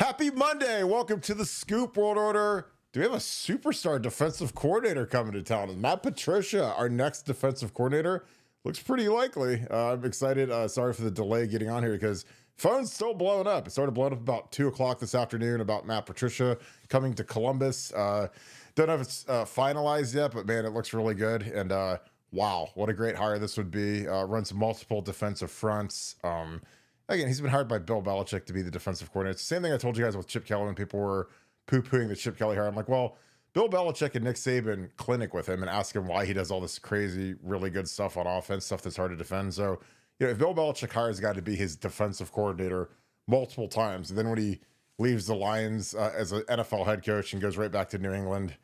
Happy Monday. Welcome to the Scoop World Order. Do we have a superstar defensive coordinator coming to town? Is Matt Patricia our next defensive coordinator? Looks pretty likely. I'm excited. Sorry for the delay getting on here because phone's still blowing up. It started blowing up about 2 o'clock this afternoon about Matt Patricia coming to Columbus. Don't know if it's finalized yet, but man, it looks really good. And wow, what a great hire this would be. Runs multiple defensive fronts. Again, he's been hired by Bill Belichick to be the defensive coordinator. It's the same thing I told you guys with Chip Kelly when people were poo-pooing the Chip Kelly hire. I'm like, well, Bill Belichick and Nick Saban clinic with him and ask him why he does all this crazy, really good stuff on offense, stuff that's hard to defend. So, if Bill Belichick hires a guy to be his defensive coordinator multiple times, and then when he leaves the Lions as an NFL head coach and goes right back to New England,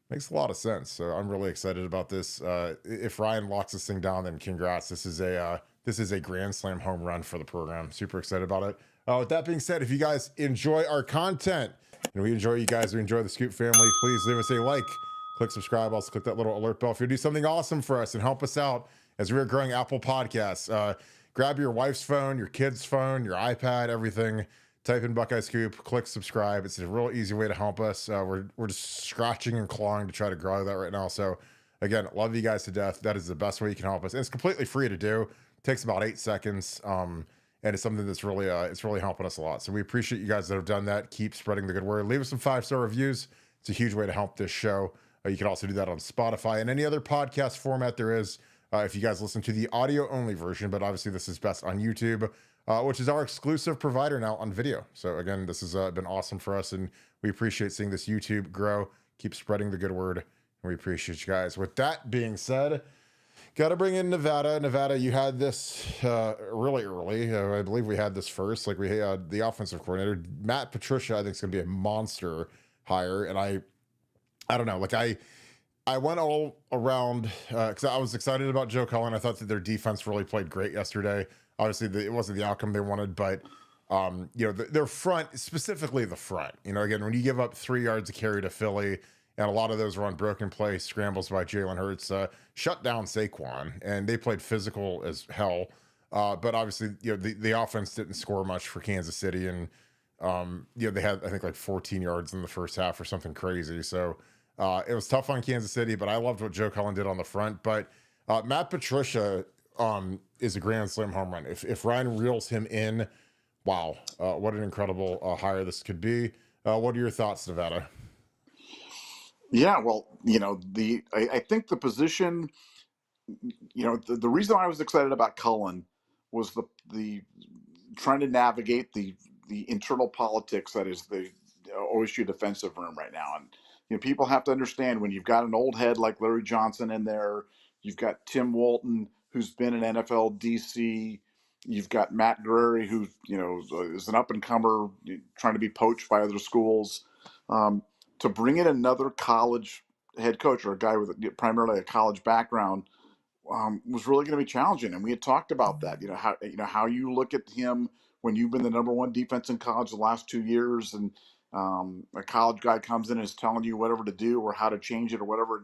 makes a lot of sense. So I'm really excited about this. If Ryan locks this thing down, then congrats. This is a grand slam home run for the program. Super excited about it. With that being said, if you guys enjoy our content and we enjoy you guys, we enjoy the Scoop family, please leave us a like, click subscribe, also click that little alert bell if you do something awesome for us and help us out as we're growing Apple Podcasts. Grab your wife's phone, your kid's phone, your iPad, everything. Type in Buckeye Scoop, click subscribe. It's a real easy way to help us. We're just scratching and clawing to try to grow that right now. So again, love you guys to death. That is the best way you can help us. And it's completely free to do. It takes about 8 seconds. And it's something that's really, it's really helping us a lot. So we appreciate you guys that have done that. Keep spreading the good word. Leave us some 5-star reviews. It's a huge way to help this show. You can also do that on Spotify and any other podcast format there is. If you guys listen to the audio only version, but obviously this is best on YouTube, which is our exclusive provider now on video. So again, this has been awesome for us, and we appreciate seeing this YouTube grow. Keep spreading the good word, and we appreciate you guys. With that being said, got to bring in Nevada. Nevada, you had this really early. I believe we had this first. Like we had the offensive coordinator, Matt Patricia. I think is going to be a monster hire, and I don't know. Like I went all around because I was excited about Joe Cullen. I thought that their defense really played great yesterday. Obviously, it wasn't the outcome they wanted, but their front, specifically the front. Again, when you give up 3 yards of carry to Philly, and a lot of those were on broken play scrambles by Jalen Hurts, shut down Saquon, and they played physical as hell. But obviously, the offense didn't score much for Kansas City, and they had I think like 14 yards in the first half or something crazy. So. It was tough on Kansas City, but I loved what Joe Cullen did on the front. But Matt Patricia is a grand slam home run. If Ryan reels him in, wow, what an incredible hire this could be. What are your thoughts, Nevada? Yeah, well, I think the position, the reason I was excited about Cullen was the trying to navigate the internal politics that is the OSU defensive room right now. And people have to understand when you've got an old head like Larry Johnson in there, you've got Tim Walton, who's been an NFL DC, you've got Matt Guerrieri, who is an up and comer trying to be poached by other schools. To bring in another college head coach or a guy with primarily a college background was really going to be challenging. And we had talked about that. How you look at him when you've been the number one defense in college the last 2 years, and a college guy comes in and is telling you whatever to do or how to change it or whatever.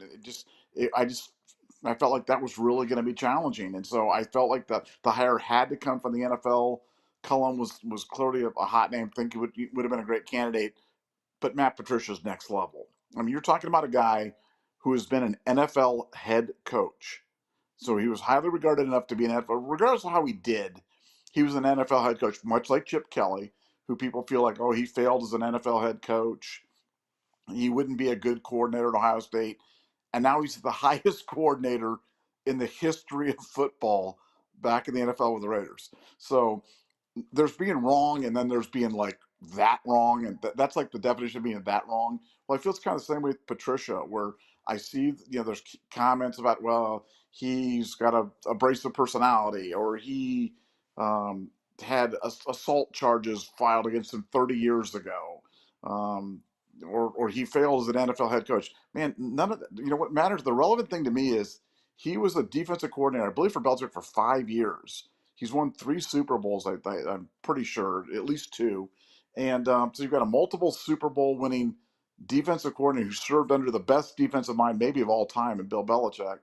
I felt like that was really going to be challenging. And so I felt like the hire had to come from the NFL. Cullen was clearly a hot name. I think it would have been a great candidate, but Matt Patricia's next level. I mean, you're talking about a guy who has been an NFL head coach. So he was highly regarded enough to be an NFL, regardless of how he did. He was an NFL head coach, much like Chip Kelly, who people feel like, oh, he failed as an NFL head coach. He wouldn't be a good coordinator at Ohio State. And now he's the highest coordinator in the history of football back in the NFL with the Raiders. So there's being wrong, and then there's being like that wrong. And that's like the definition of being that wrong. Well, I feel it's kind of the same way with Patricia, where I see, there's comments about, well, he's got a abrasive personality, or he had assault charges filed against him 30 years ago, or he failed as an NFL head coach. Man, none of that, what matters. The relevant thing to me is he was a defensive coordinator, I believe, for Belichick for 5 years. He's won 3 Super Bowls, I'm pretty sure, at least 2. And so you've got a multiple Super Bowl winning defensive coordinator who served under the best defensive mind maybe of all time in Bill Belichick.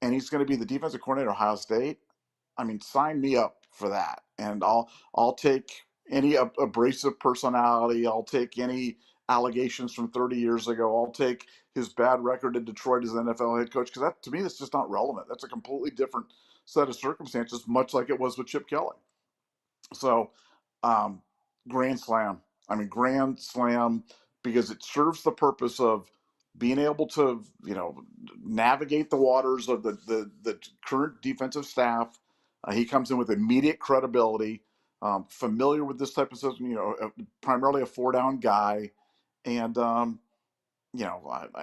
And he's going to be the defensive coordinator at Ohio State. I mean, sign me up for that. And I'll take any abrasive personality. I'll take any allegations from 30 years ago. I'll take his bad record in Detroit as an NFL head coach, because that, to me, that's just not relevant. That's a completely different set of circumstances, much like it was with Chip Kelly. So, um, grand slam. I mean, grand slam, because it serves the purpose of being able to, navigate the waters of the current defensive staff. He comes in with immediate credibility, familiar with this type of system. Primarily a 4-down guy, and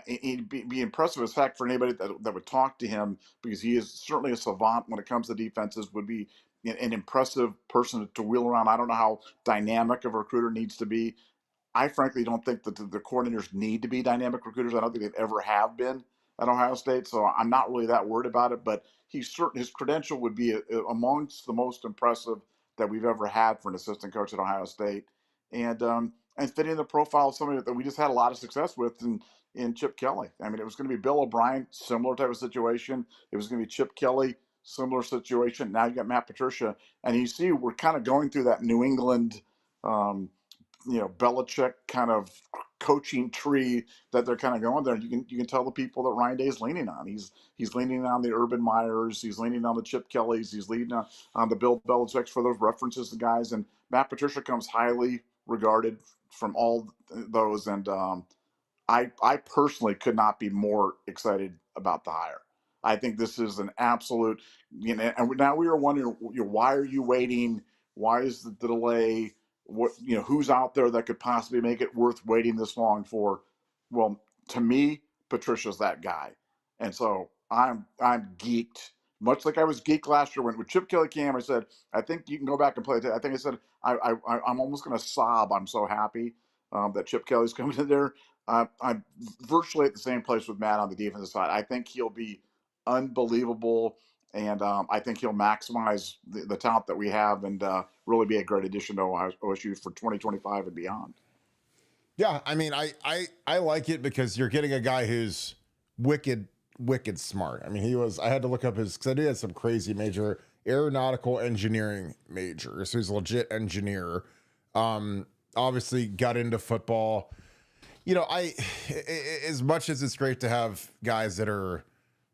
he'd be impressive as fact for anybody that would talk to him, because he is certainly a savant when it comes to defenses. Would be an impressive person to wheel around. I don't know how dynamic of a recruiter needs to be. I frankly don't think that the coordinators need to be dynamic recruiters. I don't think they've ever have been at Ohio State, so I'm not really that worried about it. But his credential would be amongst the most impressive that we've ever had for an assistant coach at Ohio State, and fitting the profile of somebody that we just had a lot of success with in Chip Kelly. I mean, it was going to be Bill O'Brien, similar type of situation. It was going to be Chip Kelly, similar situation. Now you got Matt Patricia, and you see we're kind of going through that New England. Belichick kind of coaching tree that they're kind of going there. You can tell the people that Ryan Day is leaning on. He's leaning on the Urban Meyers. He's leaning on the Chip Kellys. He's leaning on the Bill Belichicks for those references to guys. And Matt Patricia comes highly regarded from all those. And I personally could not be more excited about the hire. I think this is an absolute, and now we are wondering, why are you waiting? Why is the delay? What, who's out there that could possibly make it worth waiting this long for? Well, to me, Patricia's that guy. And so I'm geeked, much like I was geeked last year when Chip Kelly came. I said, I think you can go back and play it. I think I said, I'm almost going to sob. I'm so happy that Chip Kelly's coming in there. I'm virtually at the same place with Matt on the defensive side. I think he'll be unbelievable, and I think he'll maximize the talent that we have, and really be a great addition to OSU for 2025 and beyond. Yeah, I mean, I like it because you're getting a guy who's wicked smart. I mean, I had to look up because I did have some crazy major aeronautical engineering major, so he's a legit engineer. Obviously got into football. As much as it's great to have guys that are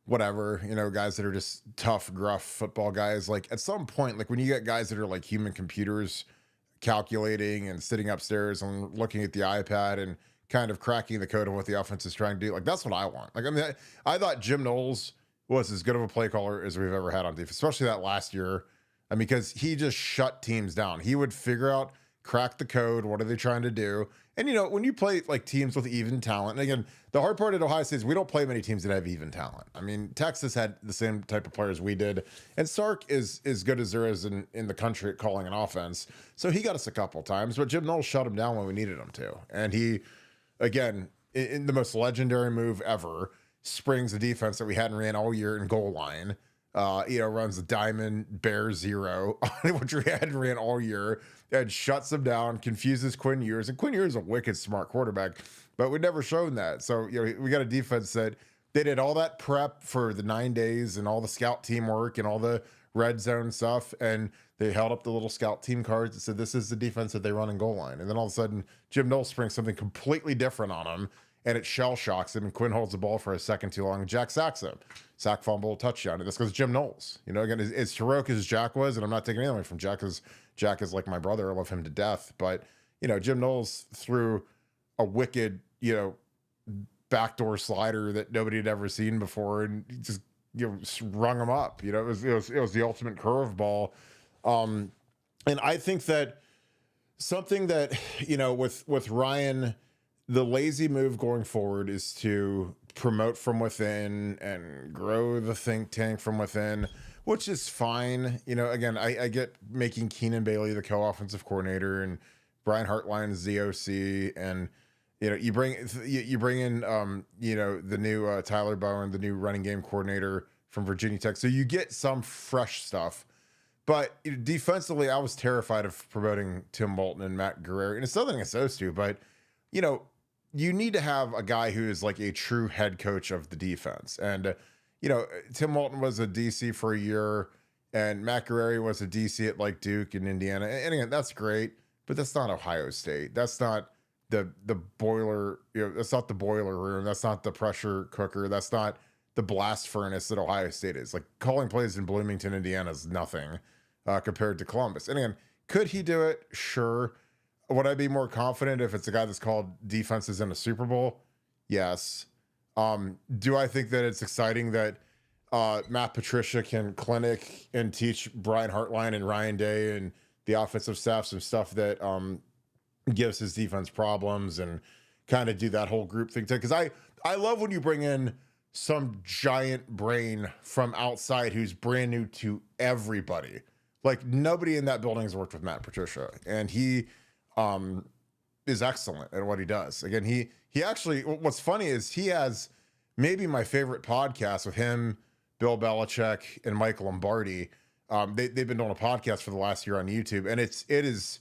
whatever, guys that are just tough, gruff football guys, like at some point, like when you get guys that are like human computers calculating and sitting upstairs and looking at the iPad and kind of cracking the code of what the offense is trying to do, like that's what I want. Like, I mean, I thought Jim Knowles was as good of a play caller as we've ever had on defense, especially that last year. I mean, because he just shut teams down. He would figure out, crack the code. What are they trying to do? And, when you play like teams with even talent, and again, the hard part at Ohio State is we don't play many teams that have even talent. I mean, Texas had the same type of players we did, and Sark is as good as there is in the country at calling an offense. So he got us a couple times, but Jim Knowles shut him down when we needed him to. And he, again, in the most legendary move ever, springs a defense that we hadn't ran all year in goal line. Runs the diamond bear zero, which we hadn't ran all year, and shuts them down, confuses Quinn Ewers. And Quinn Ewers is a wicked smart quarterback, but we'd never shown that. So, we got a defense that they did all that prep for the 9 days and all the scout teamwork and all the red zone stuff. And they held up the little scout team cards and said, this is the defense that they run in goal line. And then all of a sudden, Jim Knowles springs something completely different on him, and it shell shocks him, and Quinn holds the ball for a second too long, and Jack sacks him. Sack, fumble, touchdown. And that's because Jim Knowles. Again, as heroic as Jack was, and I'm not taking anything away from Jack, because Jack is like my brother. I love him to death. But, Jim Knowles threw a wicked, backdoor slider that nobody had ever seen before, and just, rung him up. It was the ultimate curveball. And I think that something that, with Ryan, the lazy move going forward is to promote from within and grow the think tank from within, which is fine. Again, I get making Keenan Bailey the co-offensive coordinator and Brian Hartline is the OC, and you bring in the new Tyler Bowen, the new running game coordinator from Virginia Tech, so you get some fresh stuff. But defensively, I was terrified of promoting Tim Bolton and Matt Guerrero, and it's nothing against those two, but you need to have a guy who is like a true head coach of the defense. And, Tim Walton was a DC for a year, and Matt Guerrero was a DC at like Duke and Indiana. And again, that's great. but that's not Ohio State. That's not the boiler, that's not the boiler room. That's not the pressure cooker. That's not the blast furnace that Ohio State is. Like, calling plays in Bloomington, Indiana is nothing compared to Columbus. And again, could he do it? Sure. Would I be more confident if it's a guy that's called defenses in a Super Bowl? Yes. Do I think that it's exciting that Matt Patricia can clinic and teach Brian Hartline and Ryan Day and the offensive staff some stuff that gives his defense problems, and kind of do that whole group thing too? Because I love when you bring in some giant brain from outside who's brand new to everybody. Like, nobody in that building has worked with Matt Patricia, and he is excellent at what he does. Again, he actually, what's funny is he has maybe my favorite podcast with him, Bill Belichick, and Mike Lombardi. They've been doing a podcast for the last year on YouTube, and it is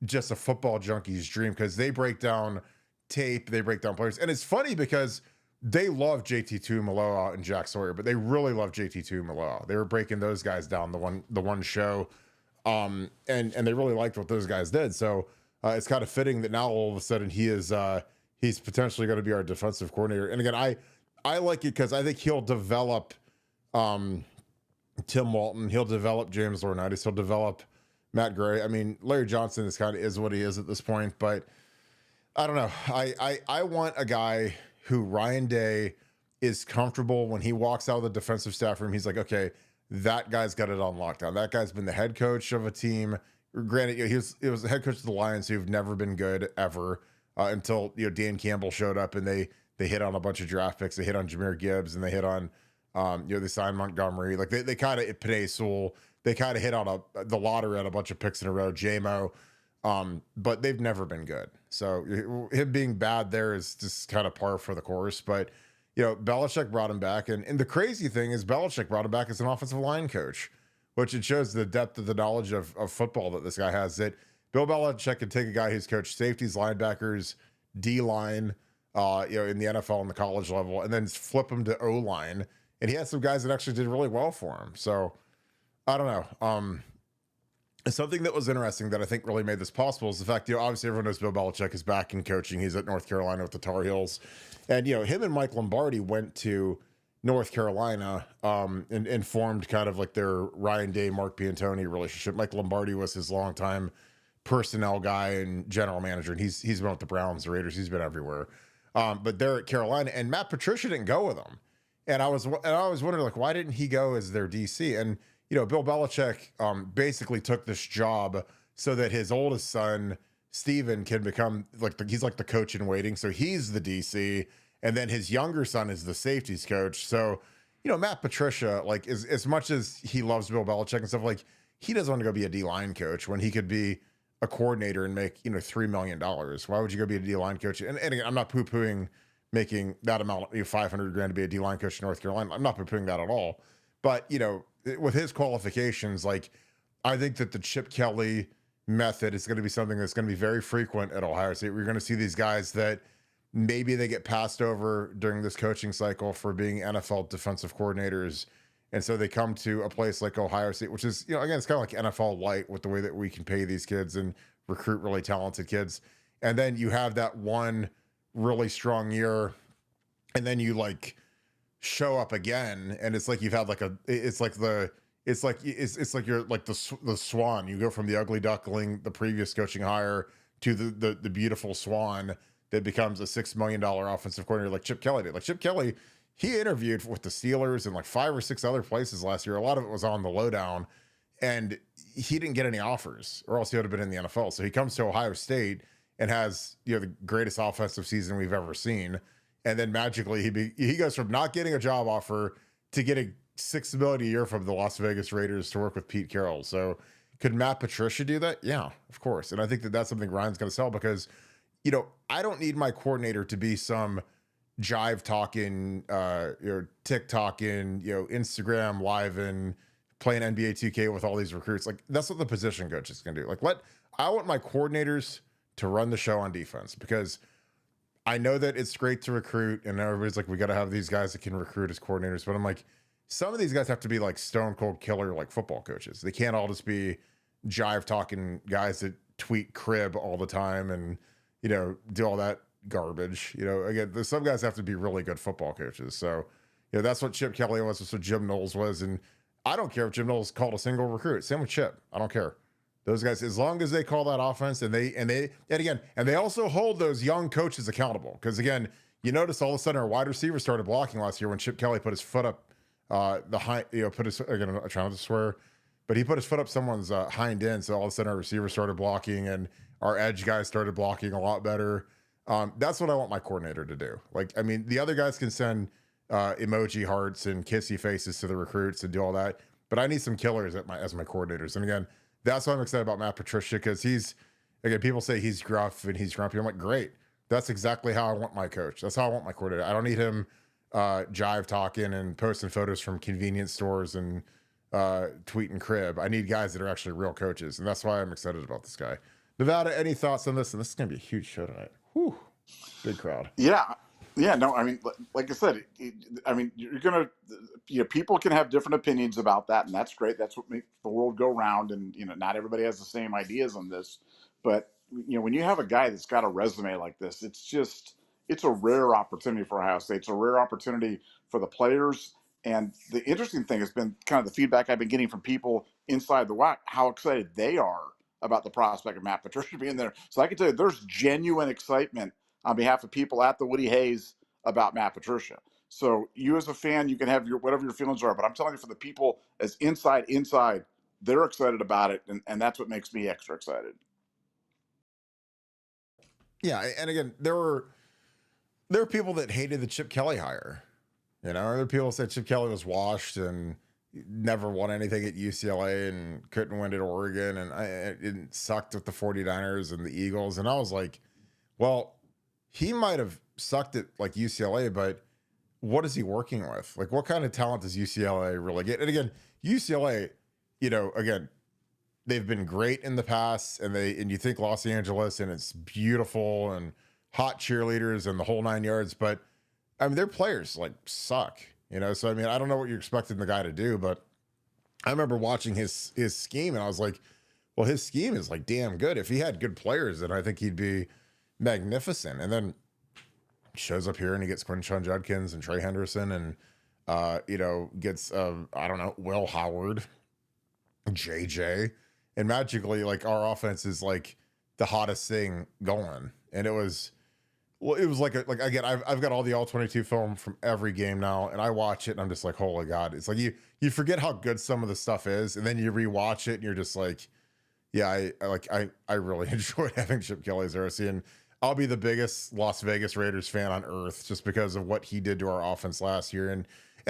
just a football junkie's dream, because they break down tape, they break down players. And it's funny because they love JT2 Maloa and Jack Sawyer, but they really love JT2 Maloa. They were breaking those guys down the one show. And they really liked what those guys did. So it's kind of fitting that now all of a sudden he's potentially going to be our defensive coordinator. And again, I like it because I think he'll develop Tim Walton, he'll develop James Laurinaitis, he'll develop Matt Gray. I mean, Larry Johnson is what he is at this point, but I don't know. I want a guy who Ryan Day is comfortable when he walks out of the defensive staff room. He's like, okay, that guy's got it on lockdown. That guy's been the head coach of a team. Granted, he was the head coach of the Lions, who've never been good ever until Dan Campbell showed up, and they hit on a bunch of draft picks. They hit on Jahmyr Gibbs, and they hit on they signed Montgomery. Like, they kind of Panay Sewell. They kind of hit on the lottery on a bunch of picks in a row, JMO, but they've never been good. So him being bad there is just kind of par for the course. But, Belichick brought him back. And the crazy thing is Belichick brought him back as an offensive line coach, which it shows the depth of the knowledge of football that this guy has, that Bill Belichick could take a guy who's coached safeties, linebackers, D-line, in the NFL and the college level, and then flip him to O-line. And he had some guys that actually did really well for him. So, I don't know. Something that was interesting that I think really made this possible is the fact, obviously everyone knows Bill Belichick is back in coaching. He's at North Carolina with the Tar Heels. And, him and Mike Lombardi went to North Carolina and formed kind of like their Ryan Day, Mark Piantoni relationship. Mike Lombardi was his longtime personnel guy and general manager. And he's been with the Browns, the Raiders. He's been everywhere. But they're at Carolina, and Matt Patricia didn't go with them. And I was wondering, like, why didn't he go as their DC? And, Bill Belichick basically took this job so that his oldest son, Steven, can become he's like the coach in waiting. So he's the DC, and then his younger son is the safeties coach. So, Matt Patricia, like, as much as he loves Bill Belichick and stuff, like, he doesn't want to go be a D-line coach when he could be a coordinator and make, $3 million. Why would you go be a D-line coach? And again, I'm not poo-pooing making that amount, $500,000 to be a D-line coach in North Carolina. I'm not poo-pooing that at all. But, with his qualifications, like, I think that the Chip Kelly method is going to be something that's going to be very frequent at Ohio State. We're going to see these guys that maybe they get passed over during this coaching cycle for being NFL defensive coordinators. And so they come to a place like Ohio State, which is, again, it's kind of like NFL light with the way that we can pay these kids and recruit really talented kids. And then you have that one really strong year, and then you show up again, and it's like you've had it's like you're like the swan. You go from the ugly duckling, the previous coaching hire, to the beautiful swan that becomes a $6 million offensive coordinator like Chip Kelly did. Like, Chip Kelly, he interviewed with the Steelers and 5 or 6 other places last year. A lot of it was on the lowdown, and he didn't get any offers, or else he would have been in the NFL. So he comes to Ohio State and has the greatest offensive season we've ever seen. And then magically he goes from not getting a job offer to getting $6 million a year from the Las Vegas Raiders to work with Pete Carroll. So could Matt Patricia do that? Yeah, of course. And I think that that's something Ryan's going to sell, because, I don't need my coordinator to be some jive talking, TikToking, Instagram live and playing NBA 2K with all these recruits. Like, that's what the position coach is going to do. I want my coordinators to run the show on defense, because I know that it's great to recruit, and everybody's like, we got to have these guys that can recruit as coordinators. But I'm like, some of these guys have to be stone cold killer, football coaches. They can't all just be jive talking guys that tweet crib all the time and, do all that garbage. Again, some guys have to be really good football coaches. So, that's what Chip Kelly was. That's what Jim Knowles was. And I don't care if Jim Knowles called a single recruit. Same with Chip. I don't care. Those guys, as long as they call that offense and they also hold those young coaches accountable. Because again, you notice all of a sudden our wide receiver started blocking last year when Chip Kelly put his foot up again, I'm trying not to swear, but he put his foot up someone's hind end. So all of a sudden our receiver started blocking and our edge guys started blocking a lot better. That's what I want my coordinator to do. The other guys can send emoji hearts and kissy faces to the recruits and do all that, but I need some killers as my coordinators. And again, that's why I'm excited about Matt Patricia, because people say he's gruff and he's grumpy. I'm like, great. That's exactly how I want my coach. That's how I want my coordinator. I don't need him jive talking and posting photos from convenience stores and tweeting crib. I need guys that are actually real coaches, and that's why I'm excited about this guy. Nevada, any thoughts on this? And this is going to be a huge show tonight. Whew. Big crowd. Yeah, no, I mean, like I said, you're going to, people can have different opinions about that, and that's great. That's what makes the world go round, and, not everybody has the same ideas on this. But, when you have a guy that's got a resume like this, it's a rare opportunity for Ohio State. It's a rare opportunity for the players. And the interesting thing has been kind of the feedback I've been getting from people inside the WAC, how excited they are about the prospect of Matt Patricia being there. So I can tell you there's genuine excitement on behalf of people at the Woody Hayes about Matt Patricia. So you as a fan, you can have whatever your feelings are, but I'm telling you, for the people as inside, they're excited about it. And that's what makes me extra excited. Yeah. And again, there were people that hated the Chip Kelly hire. Other people said Chip Kelly was washed and never won anything at UCLA and couldn't win at Oregon. And it sucked with the 49ers and the Eagles. And I was like, well, he might have sucked at like UCLA, but what is he working with? Like, what kind of talent does UCLA really get? And again, UCLA, again, they've been great in the past, and you think Los Angeles and it's beautiful and hot cheerleaders and the whole 9 yards, but their players like suck, So I don't know what you're expecting the guy to do, but I remember watching his scheme and I was like, well, his scheme is like damn good. If he had good players, then I think he'd be magnificent. And then shows up here and he gets Quinshon Judkins and Trey Henderson and gets Will Howard, JJ, and magically like our offense is like the hottest thing going. And it was like again, I've got all the all-22 film from every game now, and I watch it and I'm just like, holy God. It's like you forget how good some of the stuff is, and then you rewatch it and you're just like, yeah, I really enjoyed having Chip Kelly as RC, and I'll be the biggest Las Vegas Raiders fan on earth just because of what he did to our offense last year. And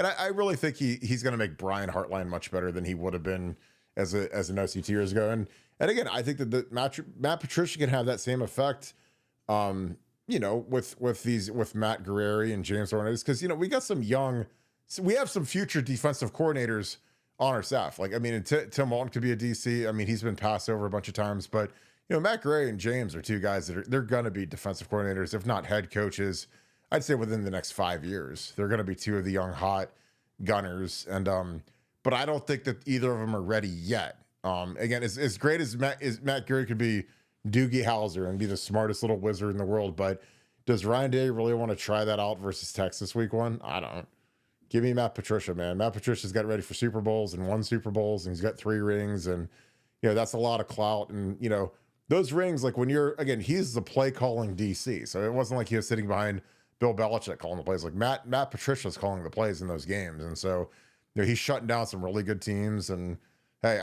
I really think he's going to make Brian Hartline much better than he would have been as an OC 2 years ago. And again, I think that Matt Patricia can have that same effect, with Matt Guerrieri and James Ornelas, because we got we have some future defensive coordinators on our staff. Tim Walton could be a DC. He's been passed over a bunch of times, but Matt Guerrieri and James are two guys that they're going to be defensive coordinators, if not head coaches. I'd say within the next 5 years, they're going to be two of the young hot gunners. And but I don't think that either of them are ready yet. Again, as great as Matt Guerrieri could be Doogie Howser and be the smartest little wizard in the world, but does Ryan Day really want to try that out versus Texas week 1? I don't. Give me Matt Patricia, man. Matt Patricia's got ready for Super Bowls and won Super Bowls, and he's got 3 rings, and that's a lot of clout. And those rings, like he's the play calling DC, so it wasn't like he was sitting behind Bill Belichick calling the plays. Like Matt Patricia's calling the plays in those games, and so he's shutting down some really good teams. And hey,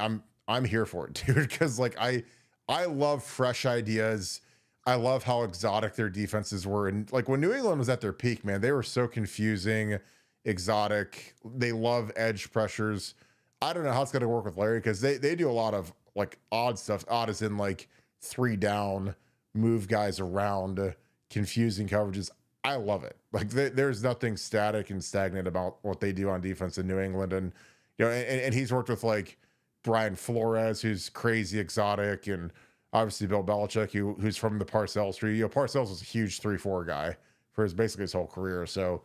I'm here for it, dude, because I love fresh ideas. I love how exotic their defenses were. And like when New England was at their peak, man, they were so confusing, exotic. They love edge pressures. I don't know how it's going to work with Larry, because they do a lot of like odd stuff. Odd as in like 3 down, move guys around, confusing coverages. I love it. Like there's nothing static and stagnant about what they do on defense in New England. And, and he's worked with like Brian Flores, who's crazy exotic, and obviously Bill Belichick, who's from the Parcells tree. Parcells was a huge 3-4 guy for basically his whole career. So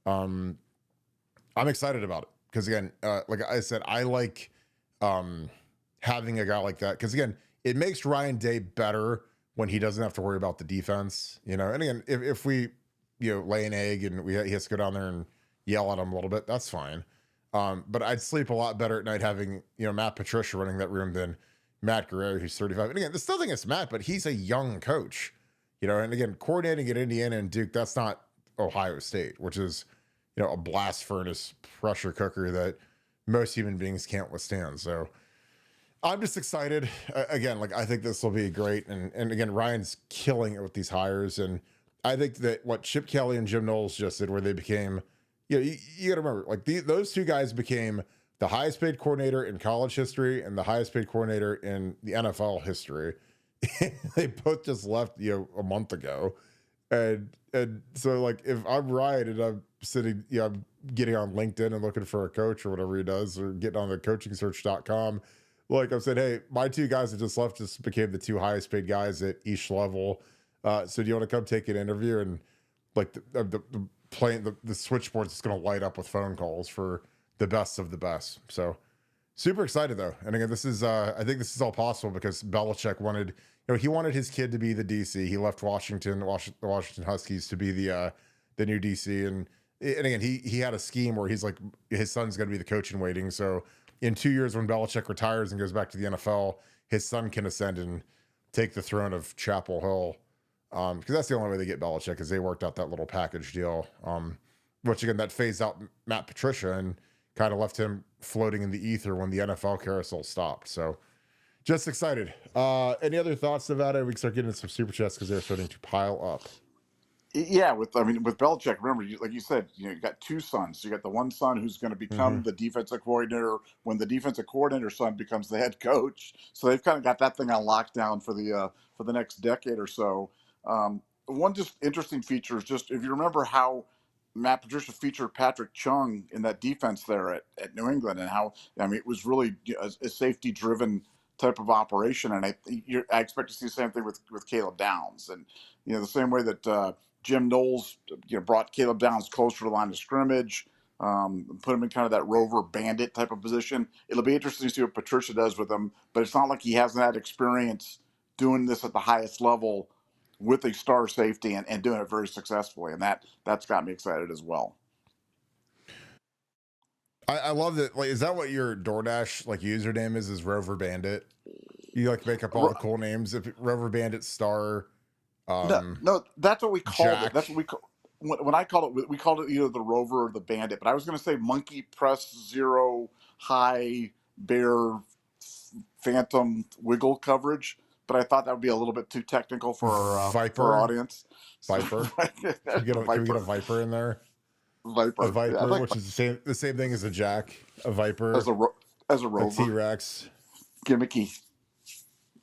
I'm excited about it, because again, like I said, I like having a guy like that, because again, it makes Ryan Day better when he doesn't have to worry about the defense, you know. And again, if we, you know, lay an egg and he has to go down there and yell at him a little bit, that's fine. But I'd sleep a lot better at night having, you know, Matt Patricia running that room than Matt Guerrero, who's 35. And again, this nothing against Matt, but he's a young coach, you know. And again, coordinating at Indiana and Duke, that's not Ohio State, which is, you know, a blast furnace pressure cooker that most human beings can't withstand. So I'm just excited. Again, like, I think this will be great. And again, Ryan's killing it with these hires. And I think that what Chip Kelly and Jim Knowles just did, where they became, you know, you got to remember, like, those two guys became the highest paid coordinator in college history and the highest paid coordinator in the NFL history. They both just left, you know, a month ago. And so, like, if I'm Ryan and I'm sitting, you know, I'm getting on LinkedIn and looking for a coach or whatever he does, or getting on the coachingsearch.com, like I said, hey, my two guys that just left just became the two highest paid guys at each level. So do you want to come take an interview? And like the switchboard's just going to light up with phone calls for the best of the best. So super excited though. And again, this is, I think this is all possible because Belichick wanted, you know, he wanted his kid to be the DC. He left the Washington Huskies to be the new DC. And again, he had a scheme where he's like, his son's going to be the coach in waiting. So in 2 years, when Belichick retires and goes back to the NFL, his son can ascend and take the throne of Chapel Hill. Because that's the only way they get Belichick, is they worked out that little package deal. Which again, that phased out Matt Patricia and kind of left him floating in the ether when the NFL carousel stopped. So just excited. Any other thoughts, Nevada? We can start getting some super chats because they're starting to pile up. Yeah, with Belichick, remember, like you said, you know, you got two sons. You got the one son who's going to become the defensive coordinator when the defensive coordinator son becomes the head coach. So they've kind of got that thing on lockdown for the next decade or so. One just interesting feature is just, if you remember how Matt Patricia featured Patrick Chung in that defense there at New England, and how, I mean, it was really a safety driven type of operation. And I expect to see the same thing with Caleb Downs, and, you know, the same way that Jim Knowles, you know, brought Caleb Downs closer to the line of scrimmage, put him in kind of that rover bandit type of position. It'll be interesting to see what Patricia does with him, but it's not like he hasn't had experience doing this at the highest level with a star safety and doing it very successfully. And that's got me excited as well. I love that. Like, is that what your DoorDash like username is Rover Bandit? You like make up all the cool names. If Rover Bandit Star. No, that's what we called Jack. it. That's what we call, when I called it, we called it either the Rover or the Bandit. But I was going to say Monkey Press Zero High Bear Phantom Wiggle coverage, but I thought that would be a little bit too technical for our audience. Viper. Can we get a Viper in there? Viper. A Viper, yeah, which is the same thing as a Jack. A Viper. As a Rover. A T-Rex. Gimmicky.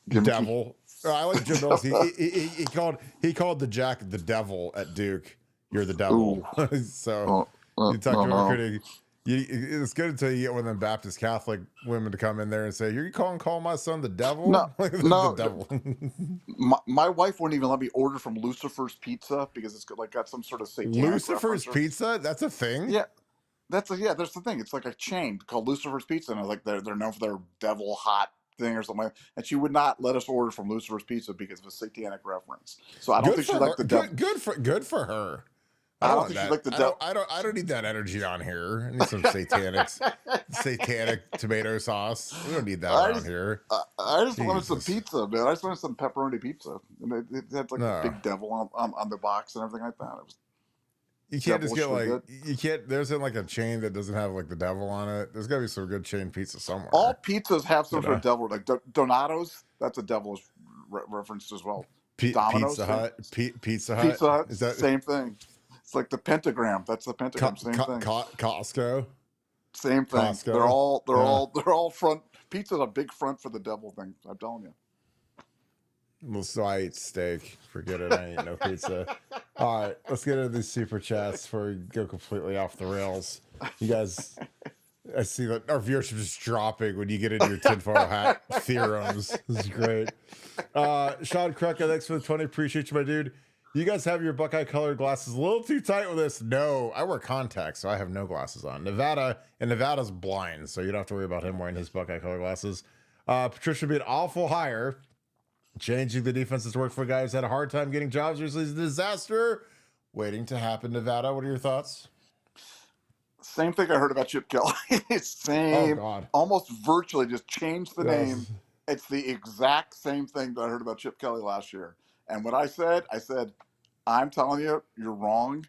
Devil. I like Jim Knowles. He called the Jack the devil at Duke. You're the devil. So you talk about recruiting. It's good until you get one of them Baptist Catholic women to come in there and say, "You're calling my son the devil?" No, the devil. my wife wouldn't even let me order from Lucifer's Pizza because it's got some sort of satanic Lucifer's Pizza. That's a thing. Yeah, that's the thing. It's like a chain called Lucifer's Pizza, and like they're known for their devil hot thing or something. And she would not let us order from Lucifer's Pizza because of a satanic reference. So I don't think she liked the devil. Good for her. I don't think she liked the devil. I don't need that energy on here. I need some satanic tomato sauce. We don't need that around here. I just wanted some pizza, man. I just wanted some pepperoni pizza, and it had like a big devil on the box and everything like that. It was. You can't just get like you can't. There isn't like a chain that doesn't have like the devil on it. There's got to be some good chain pizza somewhere. All pizzas have some sort of devil. Like Donato's, that's a devil's referenced as well. Domino's, Pizza Hut. Is that same thing? It's like the pentagram. That's the pentagram. Same thing. Costco. Same thing. Costco. They're all front. Pizza's a big front for the devil thing. I'm telling you. Well, so I eat steak. Forget it. I ain't no pizza. All right, let's get into these super chats before we go completely off the rails. You guys, I see that our viewership is dropping when you get into your tinfoil hat theorems. This is great. Sean Krucka, thanks for the 20. Appreciate you, my dude. You guys have your Buckeye colored glasses a little too tight with this. No, I wear contacts, so I have no glasses on. Nevada's blind, so you don't have to worry about him wearing his Buckeye colored glasses. Patricia would be an awful hire. Changing the defense has worked for a guy who's had a hard time getting jobs. Usually is a disaster waiting to happen. Nevada, what are your thoughts? Same thing I heard about Chip Kelly. It's Oh same, God. almost virtually just changed the name. Yes. It's the exact same thing that I heard about Chip Kelly last year. And what I said, I'm telling you, you're wrong.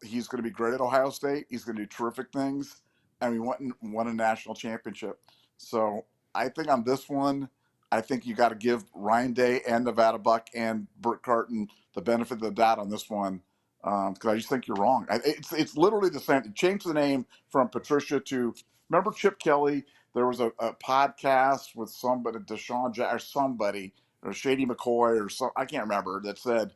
He's going to be great at Ohio State. He's going to do terrific things, and we went and won a national championship. So I think on this one, I think you got to give Ryan Day and Nevadabuck and Burt Carton the benefit of the doubt on this one, because I just think you're wrong. It's literally the same. Change the name from Patricia to, remember Chip Kelly? There was a podcast with somebody, Deshaun or somebody, or Shady McCoy or some, I can't remember, that said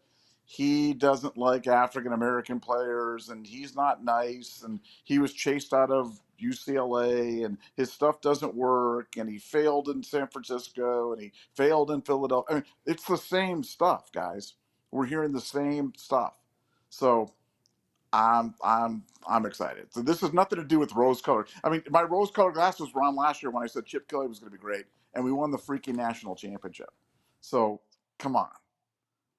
he doesn't like African American players and he's not nice and he was chased out of UCLA and his stuff doesn't work and he failed in San Francisco and he failed in Philadelphia. I mean, it's the same stuff, guys. We're hearing the same stuff. So I'm excited. So this has nothing to do with rose colored. I mean, my rose colored glasses were on last year when I said Chip Kelly was going to be great and we won the freaking national championship. So come on.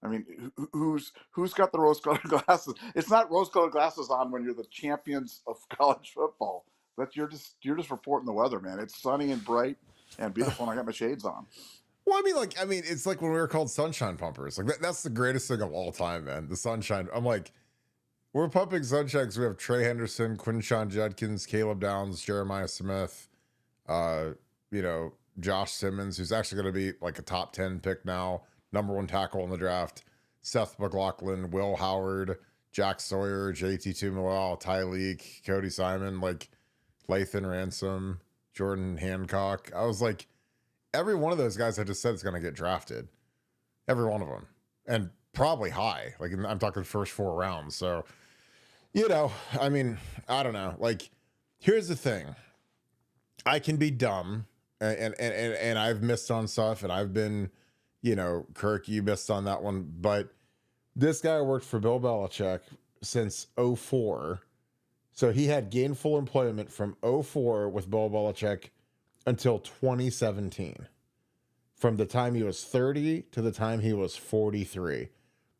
I mean, who's got the rose-colored glasses? It's not rose-colored glasses on when you're the champions of college football. But you're just reporting the weather, man. It's sunny and bright and beautiful, and I got my shades on. Well, it's like when we were called sunshine pumpers. Like that's the greatest thing of all time, man. The sunshine. I'm like, we're pumping sunshine because we have Trey Henderson, Quinshon Judkins, Caleb Downs, Jeremiah Smith, Josh Simmons, who's actually going to be like a top 10 pick now. Number 1 tackle in the draft, Seth McLaughlin, Will Howard, Jack Sawyer, JT Tuimoloau, Tyleek, Cody Simon, like Lathan Ransom, Jordan Hancock. I was like, every one of those guys I just said is going to get drafted. Every one of them. And probably high. Like I'm talking first 4 rounds. So, I don't know. Like, here's the thing. I can be dumb and I've missed on stuff and I've been, Kirk, you missed on that one, but this guy worked for Bill Belichick since 2004. So he had gainful employment from 2004 with Bill Belichick until 2017. From the time he was 30 to the time he was 43.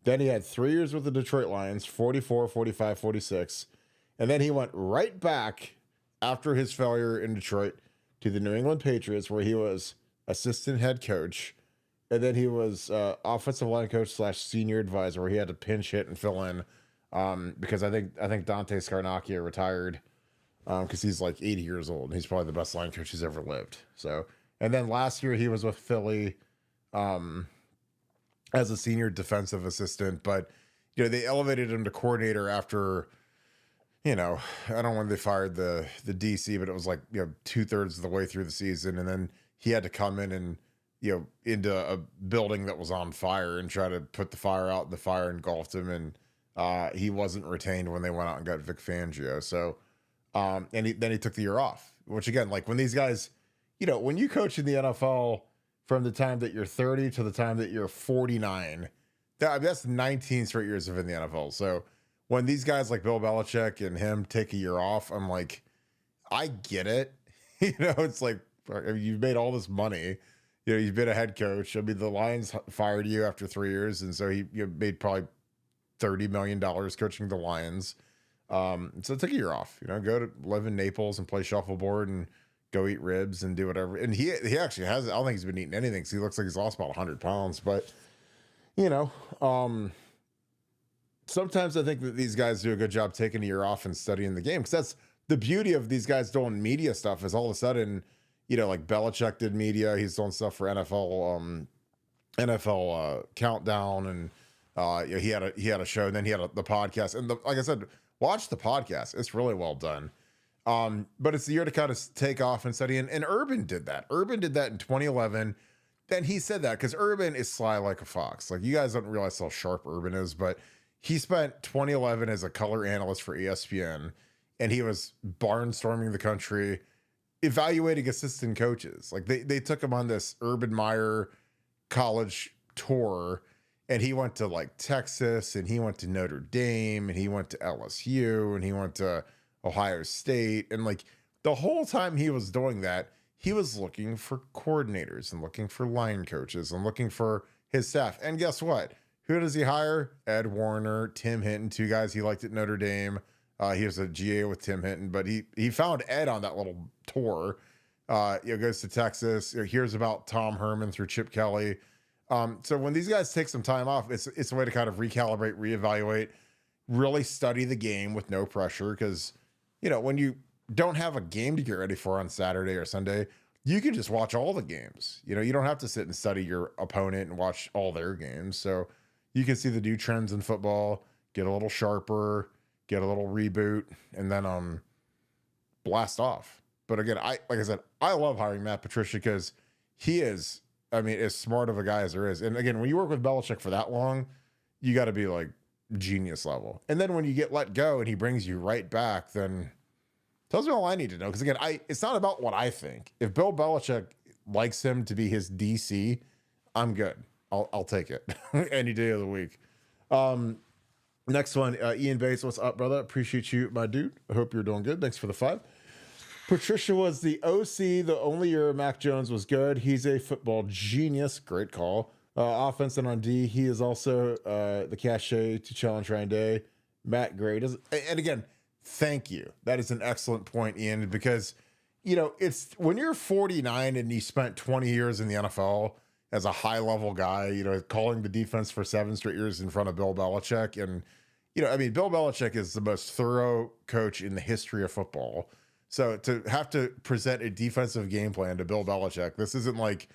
Then he had 3 years with the Detroit Lions, 44, 45, 46. And then he went right back after his failure in Detroit to the New England Patriots, where he was assistant head coach. And then he was offensive line coach / senior advisor, where he had to pinch hit and fill in because I think Dante Scarnacchia retired because he's like 80 years old. And he's probably the best line coach who's ever lived. So, and then last year he was with Philly as a senior defensive assistant, but they elevated him to coordinator after. I don't know when they fired the DC, but it was like 2/3 of the way through the season, and then he had to come in and into a building that was on fire and try to put the fire out, and the fire engulfed him, and he wasn't retained when they went out and got Vic Fangio. So, and then he took the year off, which again, like when these guys, when you coach in the NFL from the time that you're 30 to the time that you're 49, that's 19 straight years of in the NFL. So when these guys like Bill Belichick and him take a year off, I'm like, I get it. It's like, you've made all this money. You've been a head coach. I mean, the Lions fired you after 3 years, and so you made probably $30 million coaching the Lions. So take a year off. Go to live in Naples and play shuffleboard and go eat ribs and do whatever. And he actually has. I don't think he's been eating anything. So he looks like he's lost about 100 pounds. But sometimes I think that these guys do a good job taking a year off and studying the game, because that's the beauty of these guys doing media stuff. Is all of a sudden, like Belichick did media. He's doing stuff for NFL Countdown, and he had a show, and then he had the podcast. And like I said, watch the podcast. It's really well done. But it's the year to kind of take off and study. And Urban did that. Urban did that in 2011. Then he said that because Urban is sly like a fox. Like, you guys don't realize how sharp Urban is, but he spent 2011 as a color analyst for ESPN, and he was barnstorming the country, evaluating assistant coaches. Like they took him on this Urban Meyer college tour, and he went to like Texas, and he went to Notre Dame, and he went to LSU, and he went to Ohio State. And like the whole time he was doing that, he was looking for coordinators and looking for line coaches and looking for his staff. And guess what? Who does he hire? Ed Warner, Tim Hinton, two guys he liked at Notre Dame. He was a GA with Tim Hinton, but he found Ed on that little tour. Goes to Texas, hears about Tom Herman through Chip Kelly. So when these guys take some time off, it's a way to kind of recalibrate, reevaluate, really study the game with no pressure. Because, when you don't have a game to get ready for on Saturday or Sunday, you can just watch all the games. You don't have to sit and study your opponent and watch all their games. So you can see the new trends in football, get a little sharper, get a little reboot, and then blast off. But again, like I said, I love hiring Matt Patricia because he is, as smart of a guy as there is. And again, when you work with Belichick for that long, you got to be like genius level. And then when you get let go and he brings you right back, then tells me all I need to know. Because again, it's not about what I think. If Bill Belichick likes him to be his DC, I'm good. I'll take it any day of the week. Next one, Ian Bates, what's up, brother? Appreciate you, my dude. I hope you're doing good. Thanks for the 5. Patricia was the OC the only year Mac Jones was good. He's a football genius. Great call. Offense and on D, he is also the cachet to challenge Ryan Day. Matt Gray does. And again, thank you. That is an excellent point, Ian, because, it's when you're 49 and you spent 20 years in the NFL as a high level guy, calling the defense for 7 straight years in front of Bill Belichick. And, Bill Belichick is the most thorough coach in the history of football. So to have to present a defensive game plan to Bill Belichick, this isn't like,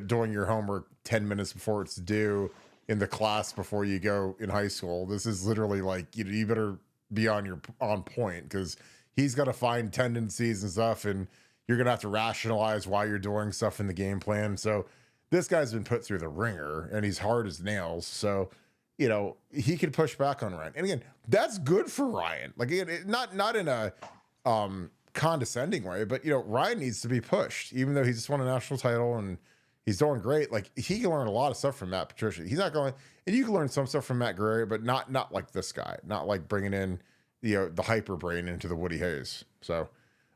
doing your homework 10 minutes before it's due in the class before you go in high school. This is literally like, you better be on point, because he's got to find tendencies and stuff, and you're going to have to rationalize why you're doing stuff in the game plan. So this guy's been put through the ringer and he's hard as nails. So, he could push back on Ryan. And again, that's good for Ryan. Like, again, not in a, condescending way, but Ryan needs to be pushed, even though he just won a national title and he's doing great. Like, he can learn a lot of stuff from Matt Patricia. He's not going, and you can learn some stuff from Matt Gray, but not like this guy, not like bringing in the hyper brain into the Woody Hayes. So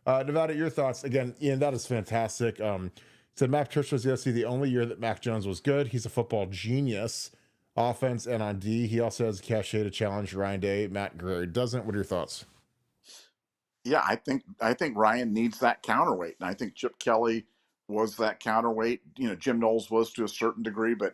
Nevada, your thoughts again. Ian, that is fantastic. Said Matt Patricia was the only year that Mac Jones was good. He's a football genius, offense and on D. He also has a cachet to challenge Ryan Day. Matt Gray doesn't. What are your thoughts? Yeah, I think Ryan needs that counterweight, and I think Chip Kelly was that counterweight. Jim Knowles was to a certain degree, but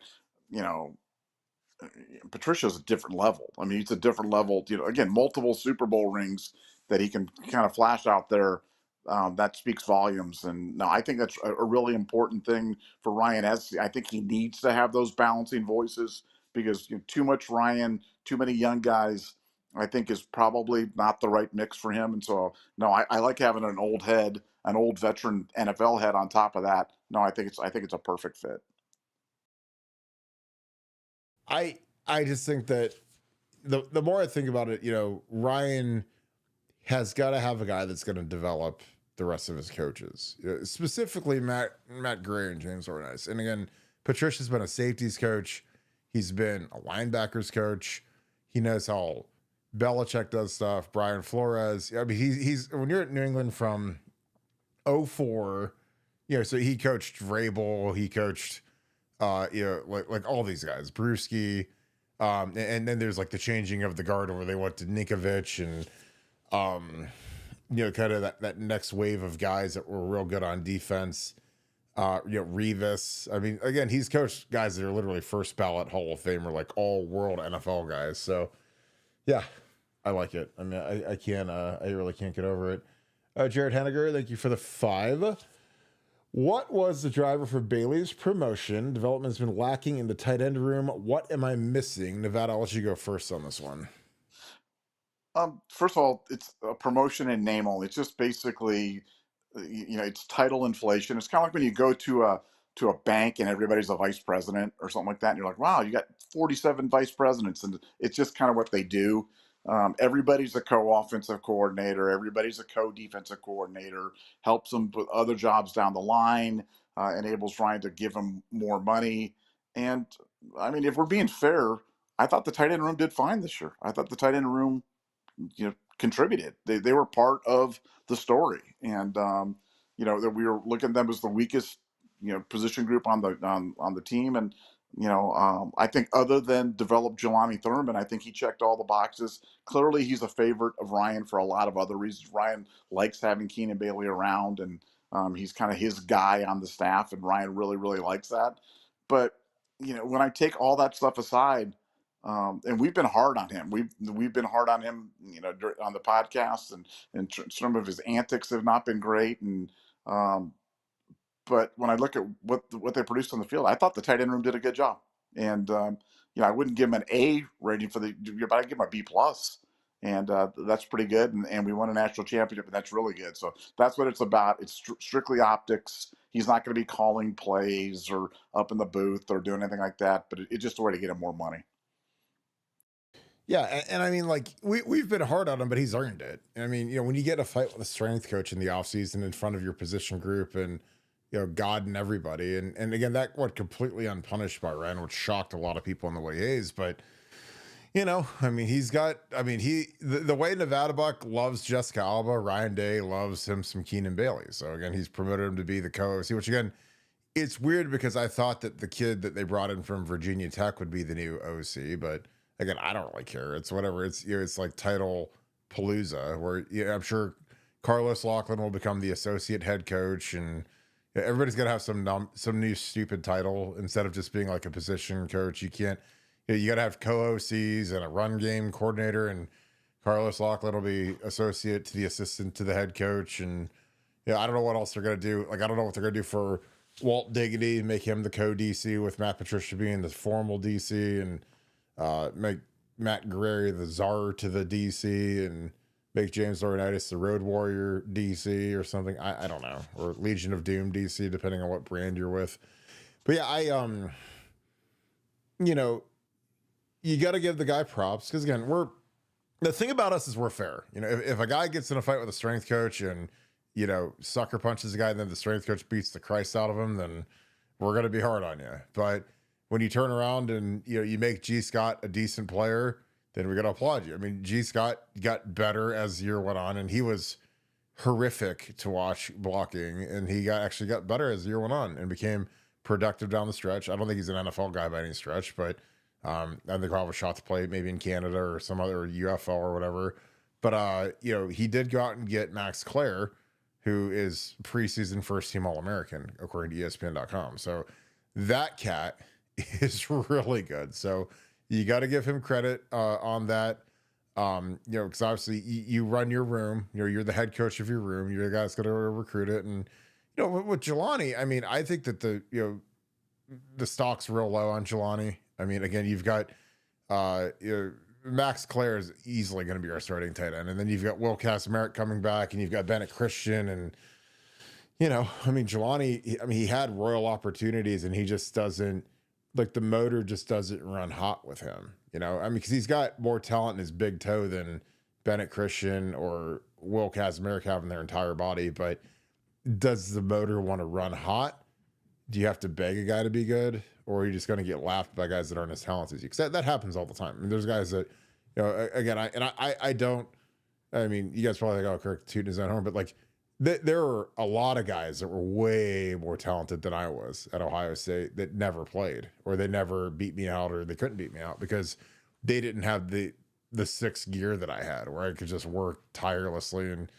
Patricia's a different level. He's a different level. Again, multiple Super Bowl rings that he can kind of flash out there. That speaks volumes. And no, I think that's a really important thing for Ryan. As I think he needs to have those balancing voices, because too much Ryan, too many young guys, I think is probably not the right mix for him. And so, no, I like having an old head, an old veteran NFL head on top of that. No, I think it's a perfect fit. I just think that the more I think about it, Ryan has got to have a guy that's going to develop the rest of his coaches, specifically Matt Gray and James Ornice. And again, Patricia's been a safeties coach. He's been a linebackers coach. He knows how Belichick does stuff. Brian Flores. He's when you're at New England from 2004, so he coached Vrabel. He coached, like all these guys, Brewski. And then there's like the changing of the guard where they went to Ninkovich and, kind of that next wave of guys that were real good on defense. Revis. Again, he's coached guys that are literally first ballot Hall of Famer, like all world NFL guys. So yeah, I like it. I can't, I really can't get over it. Jared Henniger, thank you for the 5. What was the driver for Bailey's promotion? Development has been lacking in the tight end room. What am I missing? Nevada, I'll let you go first on this one. First of all, it's a promotion in name only. It's just basically, it's title inflation. It's kind of like when you go to a bank and everybody's a vice president or something like that, and you're like, wow, you got 47 vice presidents, and it's just kind of what they do. Everybody's a co-offensive coordinator. Everybody's a co-defensive coordinator. Helps them with other jobs down the line. Enables Ryan to give them more money. And if we're being fair, I thought the tight end room did fine this year. I thought the tight end room, contributed. They were part of the story. And that we were looking at them as the weakest, position group on the team. And, I think other than develop Jelani Thurman, I think he checked all the boxes. Clearly, he's a favorite of Ryan for a lot of other reasons. Ryan likes having Keenan Bailey around, and he's kind of his guy on the staff, and Ryan really, really likes that. But, when I take all that stuff aside, and we've been hard on him. We've been hard on him, on the podcast, and some of his antics have not been great. And but when I look at what they produced on the field, I thought the tight end room did a good job. And I wouldn't give him an A rating but I'd give him a B plus, and that's pretty good. And we won a national championship, and that's really good. So that's what it's about. It's strictly optics. He's not going to be calling plays or up in the booth or doing anything like that. But it's just a way to get him more money. Yeah, and I mean, like, we've been hard on him, but he's earned it. I mean, when you get a fight with a strength coach in the offseason in front of your position group and, God and everybody, and again, that went completely unpunished by Ryan, which shocked a lot of people in the way he is. But, I mean, the way Nevadabuck loves Jessica Alba, Ryan Day loves him some Keenan Bailey. So again, he's promoted him to be the co-OC, which again, it's weird because I thought that the kid that they brought in from Virginia Tech would be the new OC, but again, I don't really care. It's whatever. It's like title palooza, where I'm sure Carlos Lachlan will become the associate head coach, and everybody's gonna have some new stupid title instead of just being like a position coach. You can't. You got to have co-OCs and a run game coordinator, and Carlos Lachlan will be associate to the assistant to the head coach, and I don't know what else they're gonna do. Like, I don't know what they're gonna do for Walt Diggity, make him the co-DC with Matt Patricia being the formal DC, and make Matt Guerrero the czar to the DC, and make James Laurinaitis the Road Warrior DC or something. I don't know, or Legion of Doom DC, depending on what brand you're with. But yeah, you got to give the guy props, because again, the thing about us is we're fair. If a guy gets in a fight with a strength coach and sucker punches a guy, and then the strength coach beats the Christ out of him, then we're gonna be hard on you. But when you turn around and you make G. Scott a decent player, then we got to applaud you. I mean, G. Scott got better as the year went on, and he was horrific to watch blocking, and he actually got better as the year went on and became productive down the stretch. I don't think he's an NFL guy by any stretch, but I think he'll have a shot to play maybe in Canada or some other UFL or whatever. But he did go out and get Max Clare, who is preseason first team All-American according to ESPN.com. So that cat is really good. So you got to give him credit on that. Because obviously you run your room, you're the head coach of your room, you're the guy that's going to recruit it. And, with Jelani, I mean, I think that the stock's real low on Jelani. I mean, again, you've got, Max Clare is easily going to be our starting tight end. And then you've got Will Casimiric coming back, and you've got Bennett Christian, and, I mean, Jelani, he had royal opportunities, and he just doesn't, like, the motor just doesn't run hot with him, because he's got more talent in his big toe than Bennett Christian or Will Casimiric have in their entire body. But does the motor want to run hot? Do you have to beg a guy to be good, or are you just going to get laughed by guys that aren't as talented as you? Because that happens all the time. I mean, there's guys that, again, I don't, I mean, you guys probably think, oh, Kirk tooting his own horn, but like, there are a lot of guys that were way more talented than I was at Ohio State that never played, or they never beat me out, or they couldn't beat me out because they didn't have the sixth gear that I had, where I could just work tirelessly and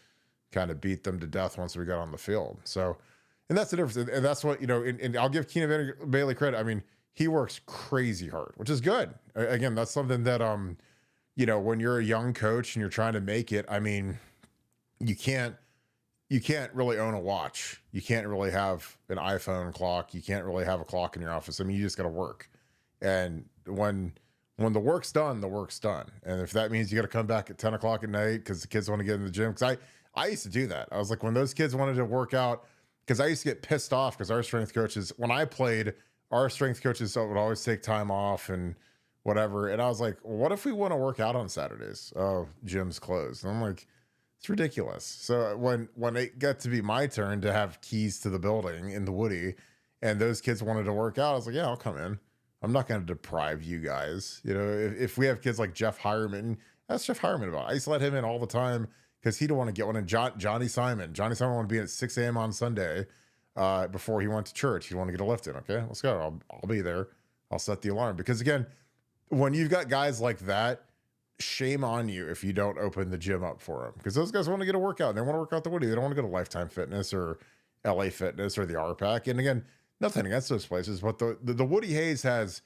kind of beat them to death once we got on the field. So, and that's the difference. And that's what, and I'll give Keenan Bailey credit. I mean, he works crazy hard, which is good. Again, that's something that, when you're a young coach and you're trying to make it, I mean, you can't really own a watch. You can't really have an iPhone clock. You can't really have a clock in your office. I mean, you just got to work. And when the work's done, the work's done. And if that means you got to come back at 10 o'clock at night because the kids want to get in the gym, because I used to do that. I was like, when those kids wanted to work out, because I used to get pissed off because our strength coaches, when I played, our strength coaches would always take time off and whatever. And I was like, well, what if we want to work out on Saturdays? Oh, gym's closed. And I'm like, it's ridiculous. So when it got to be my turn to have keys to the building in the Woody, and those kids wanted to work out, I was like, yeah, I'll come in. I'm not going to deprive you guys. If we have kids like Jeff Hireman, that's Jeff Hireman about. I used to let him in all the time because he don't want to get one. And Johnny Simon wanted to be at 6 a.m. on Sunday before he went to church. He wanted to get a lift in. Okay, let's go. I'll be there. I'll set the alarm. Because again, when you've got guys like that, shame on you if you don't open the gym up for them. Because those guys want to get a workout. They want to work out the Woody. They don't want to go to Lifetime Fitness or LA Fitness or the RPAC. And again, nothing against those places, but the Woody Hayes has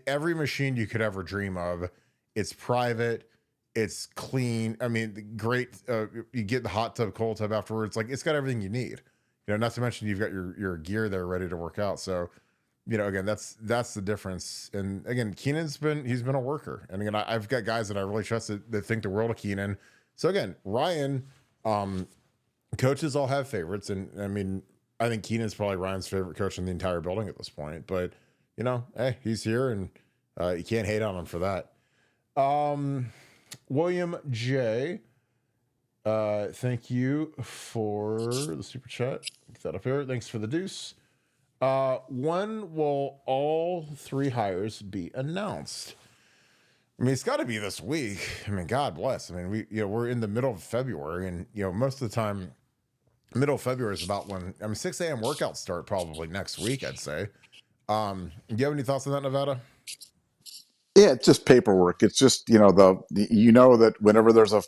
every machine you could ever dream of. It's private. It's clean. I mean, great. You get the hot tub, cold tub afterwards. Like, it's got everything you need. Not to mention you've got your gear there ready to work out. So, again, that's the difference. And again, Keenan's been a worker. And again, I've got guys that I really trust that think the world of Keenan. So again, Ryan, coaches all have favorites. And I mean, I think Keenan's probably Ryan's favorite coach in the entire building at this point. But, hey, he's here and you can't hate on him for that. William J. Thank you for the super chat. Get that up here. Thanks for the deuce. When will all 3 hires be announced? I mean, it's got to be this week. I mean, God bless. I mean, we're in the middle of February, and most of the time, middle of February is about when 6 a.m. workouts start probably next week, I'd say. Do you have any thoughts on that, Nevada? Yeah, it's just paperwork. It's just, that whenever there's a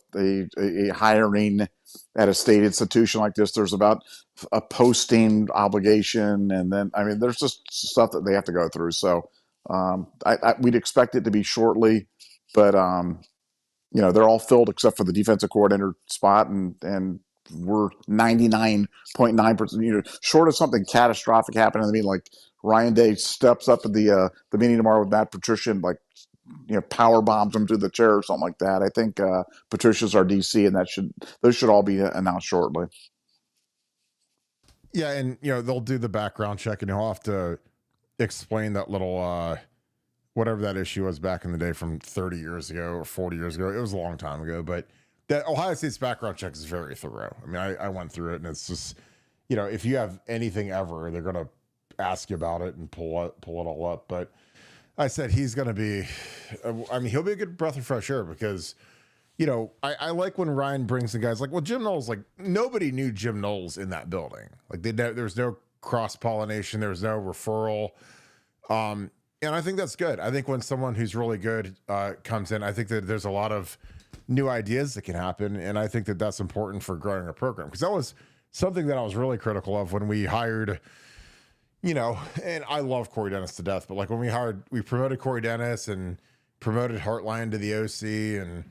hiring at a state institution like this, there's about a posting obligation. And then, there's just stuff that they have to go through. So we'd expect it to be shortly, but, they're all filled except for the defensive coordinator spot. And we're 99.9%, short of something catastrophic happening. I mean, like Ryan Day steps up at the meeting tomorrow with Matt Patricia and power bombs him through the chair or something like that. I think Patricia's our DC, and those should all be announced shortly. Yeah, and they'll do the background check, and he'll have to explain that little whatever that issue was back in the day from 30 years ago or 40 years ago. It was a long time ago, but that Ohio State's background check is very thorough. I mean, I went through it, and it's just if you have anything ever, they're gonna ask you about it and pull it all up. But I said he's going to be, he'll be a good breath of fresh air because, I like when Ryan brings the guys Jim Knowles, nobody knew Jim Knowles in that building. There was no cross-pollination. There was no referral. And I think that's good. I think when someone who's really good comes in, I think that there's a lot of new ideas that can happen. And I think that that's important for growing a program because that was something that I was really critical of when we hired and I love Corey Dennis to death, but when we promoted Corey Dennis and promoted Hartline to the OC, and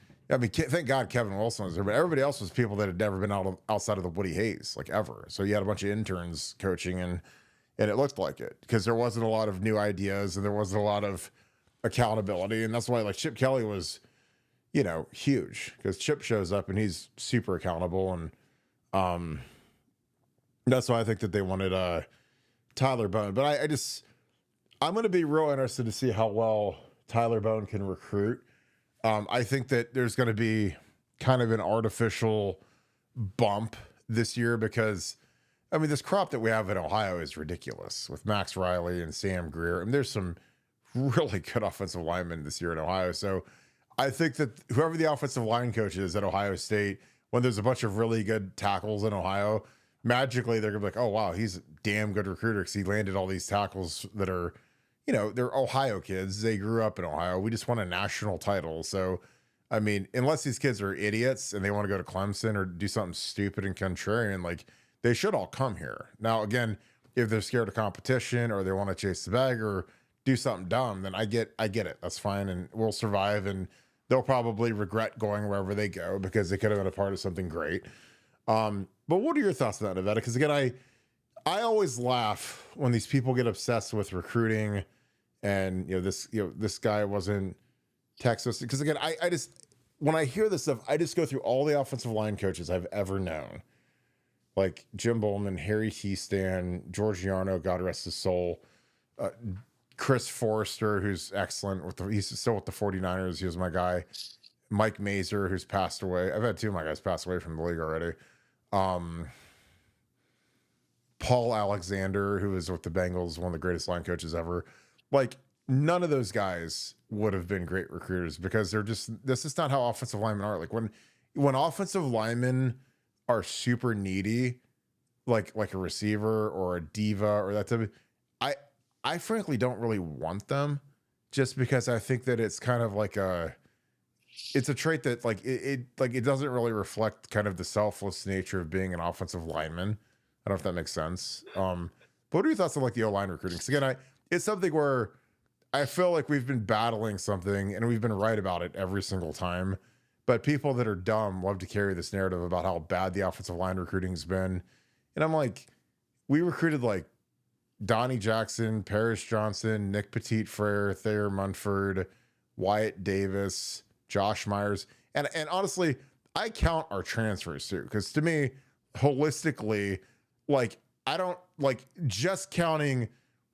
thank God Kevin Wilson was there, but everybody else was people that had never been outside of the Woody Hayes, ever. So you had a bunch of interns coaching, and it looked like it because there wasn't a lot of new ideas and there wasn't a lot of accountability, and that's why Chip Kelly was, huge because Chip shows up and he's super accountable, and that's why I think that they wanted Tyler Bone. But I'm going to be real interested to see how well Tyler Bone can recruit. I think that there's going to be kind of an artificial bump this year because, this crop that we have in Ohio is ridiculous with Max Riley and Sam Greer. There's some really good offensive linemen this year in Ohio. So I think that whoever the offensive line coach is at Ohio State, when there's a bunch of really good tackles in Ohio, magically they're gonna be like, oh wow, he's a damn good recruiter because he landed all these tackles that are, they're Ohio kids. They grew up in Ohio. We just won a national title. So, unless these kids are idiots and they want to go to Clemson or do something stupid and contrarian, they should all come here. Now, again, if they're scared of competition or they want to chase the bag or do something dumb, then I get it. That's fine, and we'll survive. And they'll probably regret going wherever they go because they could have been a part of something great. But what are your thoughts on that, Nevada? Because again, I always laugh when these people get obsessed with recruiting, and this guy wasn't Texas. Because again, I just when I hear this stuff, I just go through all the offensive line coaches I've ever known, like Jim Bowman, Harry Teastan, George Yarno, God rest his soul, Chris Forrester, who's excellent he's still with the 49ers. He was my guy. Mike Mazer, who's passed away. I've had 2 of my guys pass away from the league already. Paul Alexander, who is with the Bengals, one of the greatest line coaches ever. None of those guys would have been great recruiters because this is not how offensive linemen are. when offensive linemen are super needy, like a receiver or a diva or that type of, I I frankly don't really want them, just because I think that it's kind of like it's a trait that like it doesn't really reflect kind of the selfless nature of being an offensive lineman. I don't know if that makes sense. But what are your thoughts on like the O-line recruiting? Because again, it's something where I feel like we've been battling something and we've been right about it every single time. But people that are dumb love to carry this narrative about how bad the offensive line recruiting's been. And I'm like, we recruited like Donnie Jackson, Paris Johnson, Nick Petit-Frere, Thayer Munford, Wyatt Davis, Josh Myers. And honestly, I count our transfers too, because to me, holistically, like I don't like just counting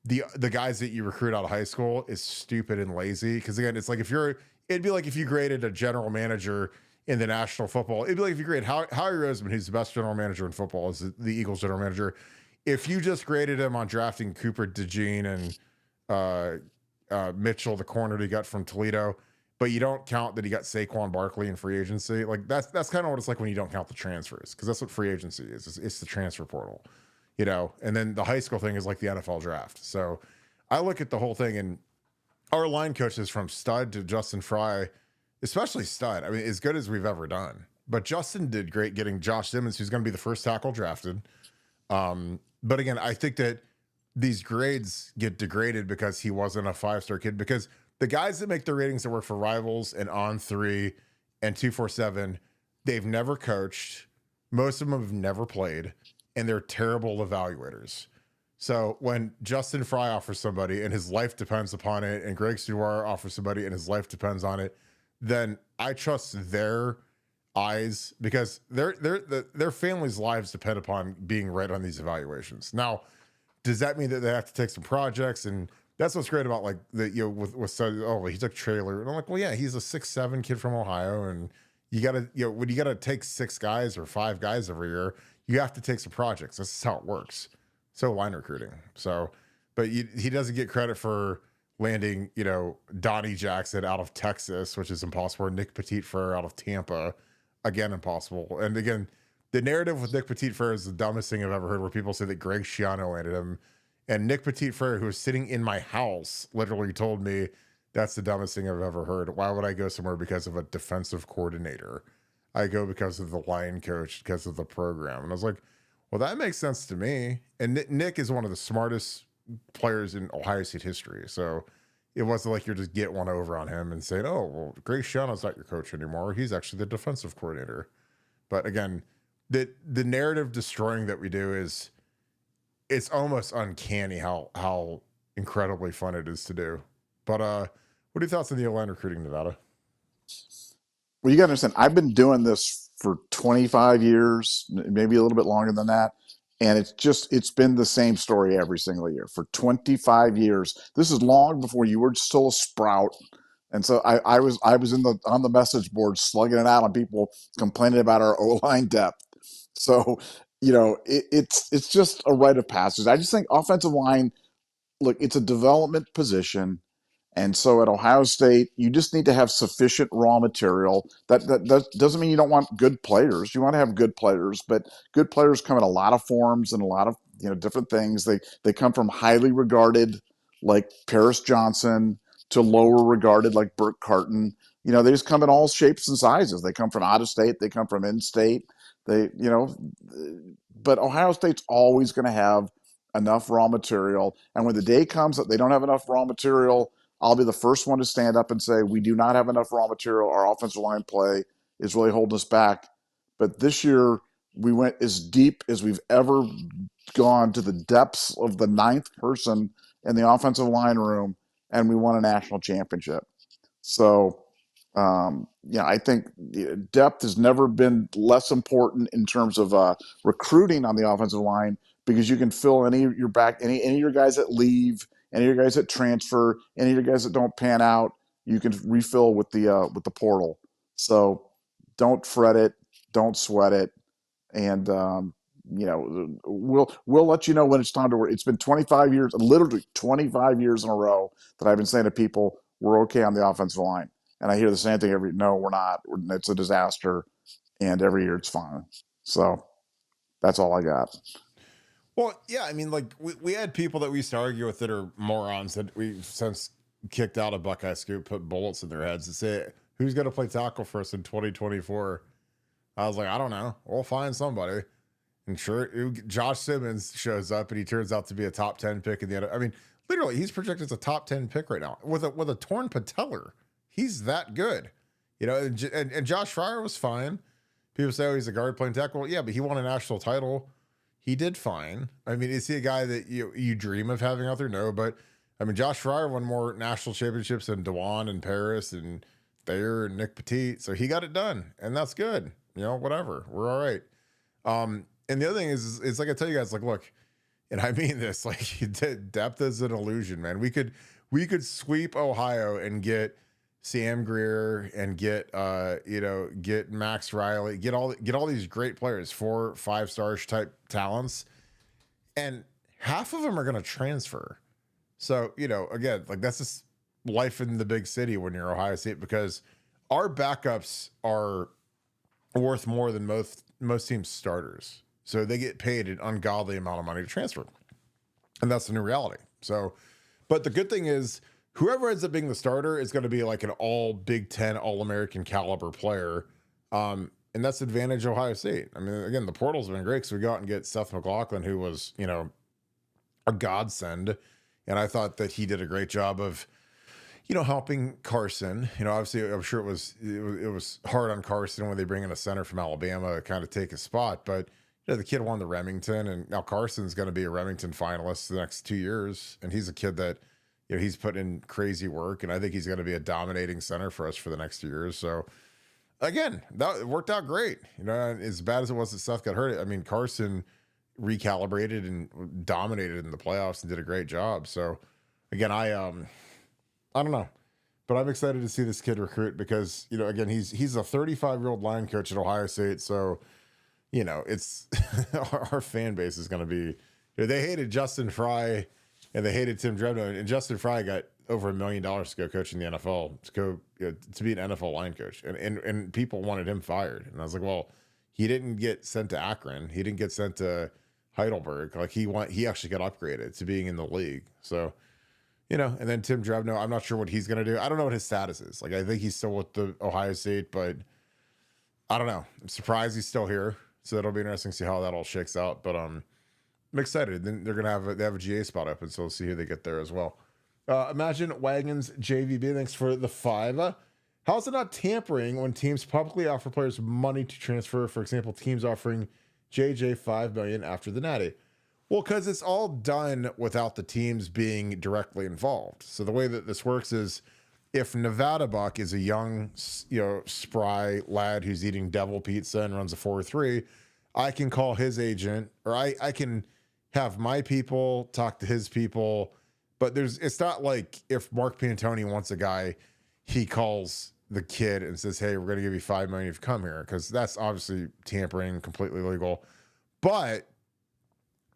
the guys that you recruit out of high school is stupid and lazy. Because again, it's like it'd be like if you graded a general manager in the National Football. It'd be like if you grade Howie Roseman, who's the best general manager in football, is the Eagles general manager. If you just graded him on drafting Cooper DeJean and Mitchell, the corner that he got from Toledo, but you don't count that he got Saquon Barkley in free agency, like that's kind of what it's like when you don't count the transfers, because that's what free agency is. It's the transfer portal, And then the high school thing is like the NFL draft. So I look at the whole thing, and our line coaches from stud to Justin Fry, especially stud, I mean, as good as we've ever done. But Justin did great getting Josh Simmons, who's going to be the first tackle drafted. But again, I think that these grades get degraded because he wasn't a 5-star kid, because the guys that make the ratings that work for Rivals and On3 and 247, they've never coached. Most of them have never played, and they're terrible evaluators. So when Justin Fry offers somebody and his life depends upon it, and Greg Stewart offers somebody and his life depends on it, then I trust their eyes, because their families' lives depend upon being right on these evaluations. Now, does that mean that they have to take some projects? And that's what's great about like with he took Trailer, and I'm like, well, yeah, he's a 6'7" kid from Ohio, and you gotta when you gotta take 6 guys or 5 guys every year, you have to take some projects. That's how it works. So line recruiting. So, but he doesn't get credit for landing Donnie Jackson out of Texas, which is impossible. Or Nick Petit-Frere out of Tampa. Again, impossible. And again, the narrative with Nick Petit-Frere is the dumbest thing I've ever heard, where people say that Greg Schiano landed him. And Nick Petit-Frere, who was sitting in my house, literally told me that's the dumbest thing I've ever heard. Why would I go somewhere because of a defensive coordinator? I go because of the line coach, because of the program. And I was like, well, that makes sense to me. And Nick is one of the smartest players in Ohio State history. So it wasn't like you're just get one over on him and saying, oh, well, Greg Schiano's not your coach anymore. He's actually the defensive coordinator. But again, the narrative destroying that we do it's almost uncanny how incredibly fun it is to do. But what are your thoughts on the O-line recruiting, Nevada? Well, you got to understand, I've been doing this for 25 years, maybe a little bit longer than that. And it's been the same story every single year for 25 years. This is long before you were still a sprout. And so I was on the message board slugging it out on people complaining about our O-line depth. So, it's just a rite of passage. I just think offensive line, look, it's a development position. And so at Ohio State, you just need to have sufficient raw material. That doesn't mean you don't want good players. You want to have good players, but good players come in a lot of forms and a lot of different things. They come from highly regarded like Paris Johnson to lower regarded like Burt Carton. They just come in all shapes and sizes. They come from out of state. They come from in state. But Ohio State's always going to have enough raw material. And when the day comes that they don't have enough raw material, I'll be the first one to stand up and say, we do not have enough raw material. Our offensive line play is really holding us back. But this year, we went as deep as we've ever gone to the depths of the 9th person in the offensive line room, and we won a national championship. So, I think depth has never been less important in terms of recruiting on the offensive line, because you can fill any of your guys that leave, any of your guys that transfer, any of your guys that don't pan out, you can refill with the portal. So don't fret it, don't sweat it, and we'll let you know when it's time to work. It's been 25 years, literally 25 years in a row that I've been saying to people, we're okay on the offensive line, and I hear the same thing no, we're not. It's a disaster, and every year it's fine. So that's all I got. Well, yeah, I mean, like we had people that we used to argue with that are morons that we've since kicked out of Buckeye Scoop, put bullets in their heads and say, who's going to play tackle for us in 2024? I was like, I don't know. We'll find somebody. And sure, Josh Simmons shows up and he turns out to be a top 10 pick in the end. I mean, literally, he's projected as a top 10 pick right now with a torn patellar. He's that good, you know. And Josh Fryer was fine. People say, oh, he's a guard playing tackle. Yeah, but he won a national title. He did fine. I mean, is he a guy that you dream of having out there? No, but I mean, Josh Fryer won more national championships than Dewan and Paris and Thayer and Nick Petit. So he got it done, and that's good. You know, whatever. We're all right. And the other thing is like I tell you guys, like, look, and I mean this, like, depth is an illusion, man. We could sweep Ohio and get Sam Greer and get Max Riley, get all these great players, 4-5 stars type talents, and half of them are going to transfer. So, you know, again, like that's just life in the big city when you're Ohio State, because our backups are worth more than most teams' starters. So they get paid an ungodly amount of money to transfer. And that's the new reality. So, but the good thing is whoever ends up being the starter is going to be like an all Big Ten, All-American caliber player. And that's the advantage of Ohio State. I mean, again, the portal's been great because we go out and get Seth McLaughlin, who was, you know, a godsend. And I thought that he did a great job of, you know, helping Carson. You know, obviously, I'm sure it was hard on Carson when they bring in a center from Alabama to kind of take a spot. But, you know, the kid won the Remington, and now Carson's going to be a Remington finalist the next 2 years. And he's a kid that, you know, he's put in crazy work, and I think he's going to be a dominating center for us for the next 2 years. So, again, that worked out great. You know, as bad as it was that Seth got hurt, I mean, Carson recalibrated and dominated in the playoffs and did a great job. So, again, I don't know, but I'm excited to see this kid recruit because, you know, again, he's a 35-year-old line coach at Ohio State. So, you know, it's our fan base is going to be, you know, they hated Justin Fry and they hated Tim Drebno, and Justin Fry got over $1 million to go coach in the NFL, to go, you know, to be an NFL line coach. And people wanted him fired. And I was like, well, he didn't get sent to Akron. He didn't get sent to Heidelberg. Like he actually got upgraded to being in the league. So, you know, and then Tim Drebno, I'm not sure what he's going to do. I don't know what his status is. Like, I think he's still with the Ohio State, but I don't know. I'm surprised he's still here. So it'll be interesting to see how that all shakes out. But I'm excited. Then they're going to have a GA spot open. So we'll see who they get there as well. Imagine Wagons JVB. Thanks for the 5. How is it not tampering when teams publicly offer players money to transfer? For example, teams offering JJ $5 million after the Natty. Well, because it's all done without the teams being directly involved. So the way that this works is if Nevadabuck is a young, you know, spry lad who's eating devil pizza and runs a 4.3, I can call his agent, or I can have my people talk to his people. But it's not like if Mark Piantoni wants a guy, he calls the kid and says, hey, we're going to give you $5 million if you come here, because that's obviously tampering, completely legal. But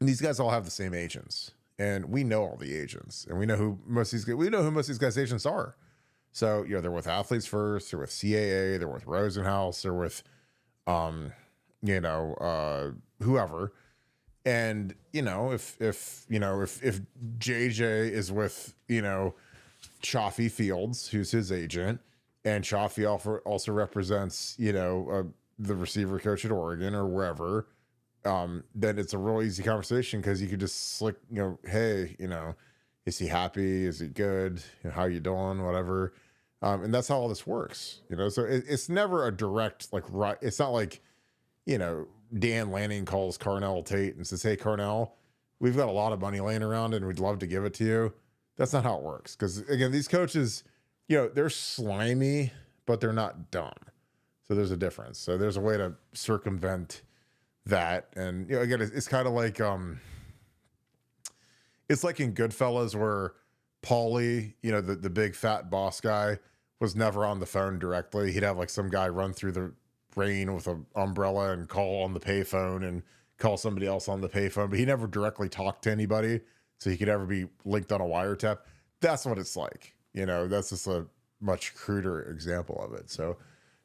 these guys all have the same agents, and we know all the agents, and we know who most of these guys' agents are. So, you know, they're with Athletes First, they're with CAA, they're with Rosenhaus, they're with, whoever. And, you know, if JJ is with, you know, Chaffee Fields, who's his agent, and Chaffee also represents, you know, the receiver coach at Oregon or wherever, then it's a real easy conversation, because you could just slick, you know, hey, you know, is he happy? Is he good? You know, how you doing? Whatever. And that's how all this works, you know? So it's never a direct, like, right. It's not like, you know, Dan Lanning calls Carnell Tate and says, hey, Carnell, we've got a lot of money laying around and we'd love to give it to you. That's not how it works. Because, again, these coaches, you know, they're slimy, but they're not dumb. So there's a difference. So there's a way to circumvent that. And, you know, again, it's kind of like, it's like in Goodfellas where Paulie, you know, the big fat boss guy, was never on the phone directly. He'd have like some guy run through the rain with an umbrella and call on the payphone and call somebody else on the payphone, but he never directly talked to anybody, so he could ever be linked on a wiretap. That's what it's like. You know, that's just a much cruder example of it. So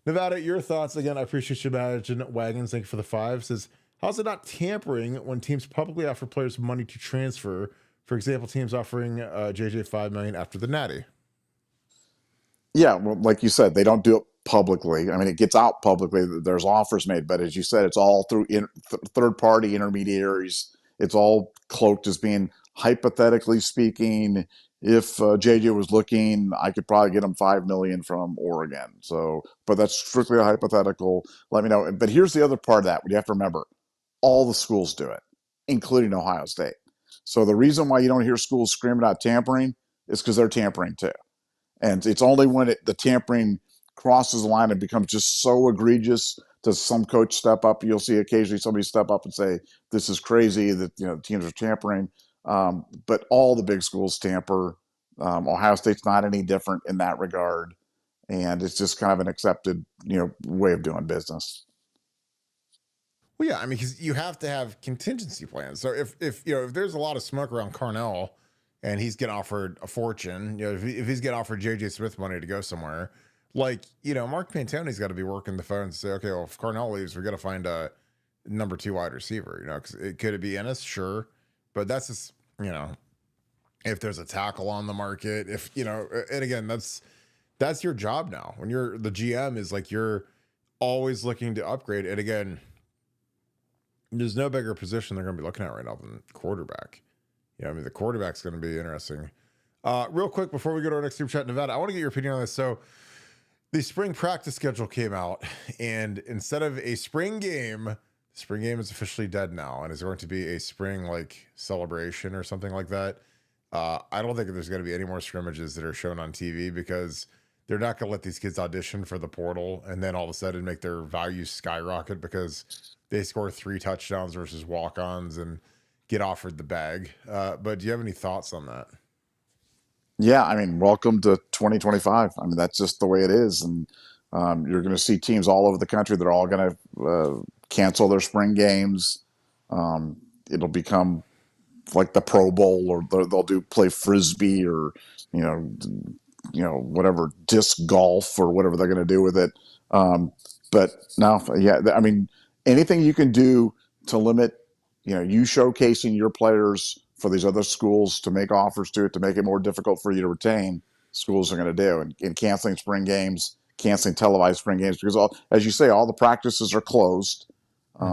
Nevada, your thoughts again. I appreciate you managing wagons. Thank you for the 5. Says, how's it not tampering when teams publicly offer players money to transfer? For example, teams offering JJ $5 million after the Natty. Yeah, well, like you said, they don't do it publicly. I mean, it gets out publicly that there's offers made, but as you said, it's all through third party intermediaries. It's all cloaked as being, hypothetically speaking, if JJ was looking, I could probably get him 5 million from Oregon. So, but that's strictly a hypothetical. Let me know. But here's the other part of that. You have to remember, all the schools do it, including Ohio State. So the reason why you don't hear schools screaming out tampering is because they're tampering too. And it's only when the tampering crosses the line and becomes just so egregious does some coach step up. You'll see occasionally somebody step up and say, "This is crazy that teams are tampering." But all the big schools tamper. Ohio State's not any different in that regard, and it's just kind of an accepted way of doing business. Well, yeah, I mean, because you have to have contingency plans. So if there's a lot of smoke around Carnell, and he's getting offered a fortune, if he's getting offered JJ Smith money to go somewhere, like Mark Pantoni's got to be working the phone and say, okay, well, if Carnell leaves, we got to find a number 2 wide receiver. Because could it be Ennis? Sure, but that's just if there's a tackle on the market, and again, that's your job now. When you're the GM, is like you're always looking to upgrade. And again, there's no bigger position they're going to be looking at right now than quarterback. The quarterback's going to be interesting. Real quick, before we go to our next super chat, Nevada, I want to get your opinion on this. So the spring practice schedule came out, and instead of a spring game, the spring game is officially dead now, and is going to be a spring celebration or something like that. I don't think there's going to be any more scrimmages that are shown on TV because they're not going to let these kids audition for the portal and then all of a sudden make their values skyrocket because they score 3 touchdowns versus walk-ons and get offered the bag. But do you have any thoughts on that? Yeah, I mean, welcome to 2025. I mean, that's just the way it is. And you're going to see teams all over the country that are all going to cancel their spring games. It'll become like the Pro Bowl, or they'll play Frisbee, or, whatever, disc golf, or whatever they're going to do with it. But no, yeah, I mean, anything you can do to limit, you showcasing your players for these other schools to make offers to it, to make it more difficult for you to retain, schools are going to do. And canceling spring games, canceling televised spring games, because as you say, all the practices are closed.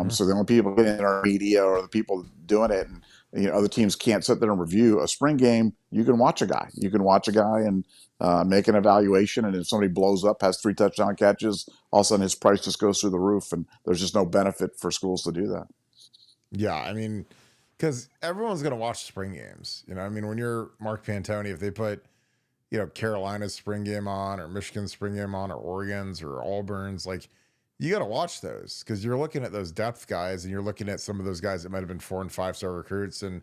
So the only people in our media are the people doing it. And other teams can't sit there and review a spring game. You can watch a guy. And make an evaluation. And if somebody blows up, has 3 touchdown catches, all of a sudden his price just goes through the roof. And there's just no benefit for schools to do that. Yeah, I mean, because everyone's going to watch spring games. When you're Mark Pantoni, if they put, Carolina's spring game on, or Michigan's spring game on, or Oregon's, or Auburn's, you got to watch those because you're looking at those depth guys, and you're looking at some of those guys that might have been 4- and 5-star recruits. And,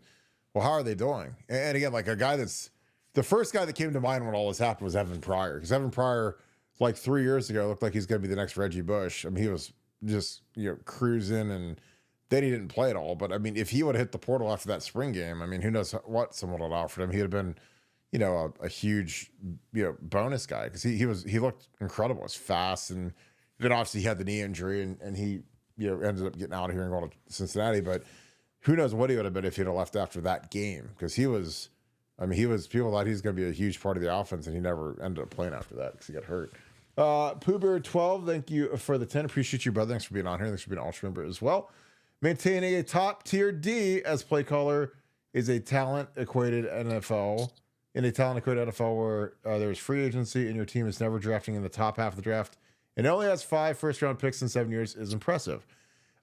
well, how are they doing? And again, a guy that's the first guy that came to mind when all this happened was Evan Pryor, because Evan Pryor, 3 years ago, looked like he's going to be the next Reggie Bush. I mean, he was just, cruising, and then he didn't play at all. But I mean, if he would have hit the portal after that spring game, I mean, who knows what someone would have offered him? He'd have been, a huge, bonus guy, because he looked incredible. He was fast, and then obviously he had the knee injury, and he, ended up getting out of here and going to Cincinnati. But who knows what he would have been if he'd have left after that game, because people thought he was going to be a huge part of the offense, and he never ended up playing after that because he got hurt. Pooh Bear 12, thank you for the 10. Appreciate you, brother. Thanks for being on here. Thanks for being an ultra member as well. Maintaining a top tier D as play caller is a talent equated NFL. In a talent equated NFL where there's free agency and your team is never drafting in the top half of the draft and only has 5 first-round picks in 7 years is impressive.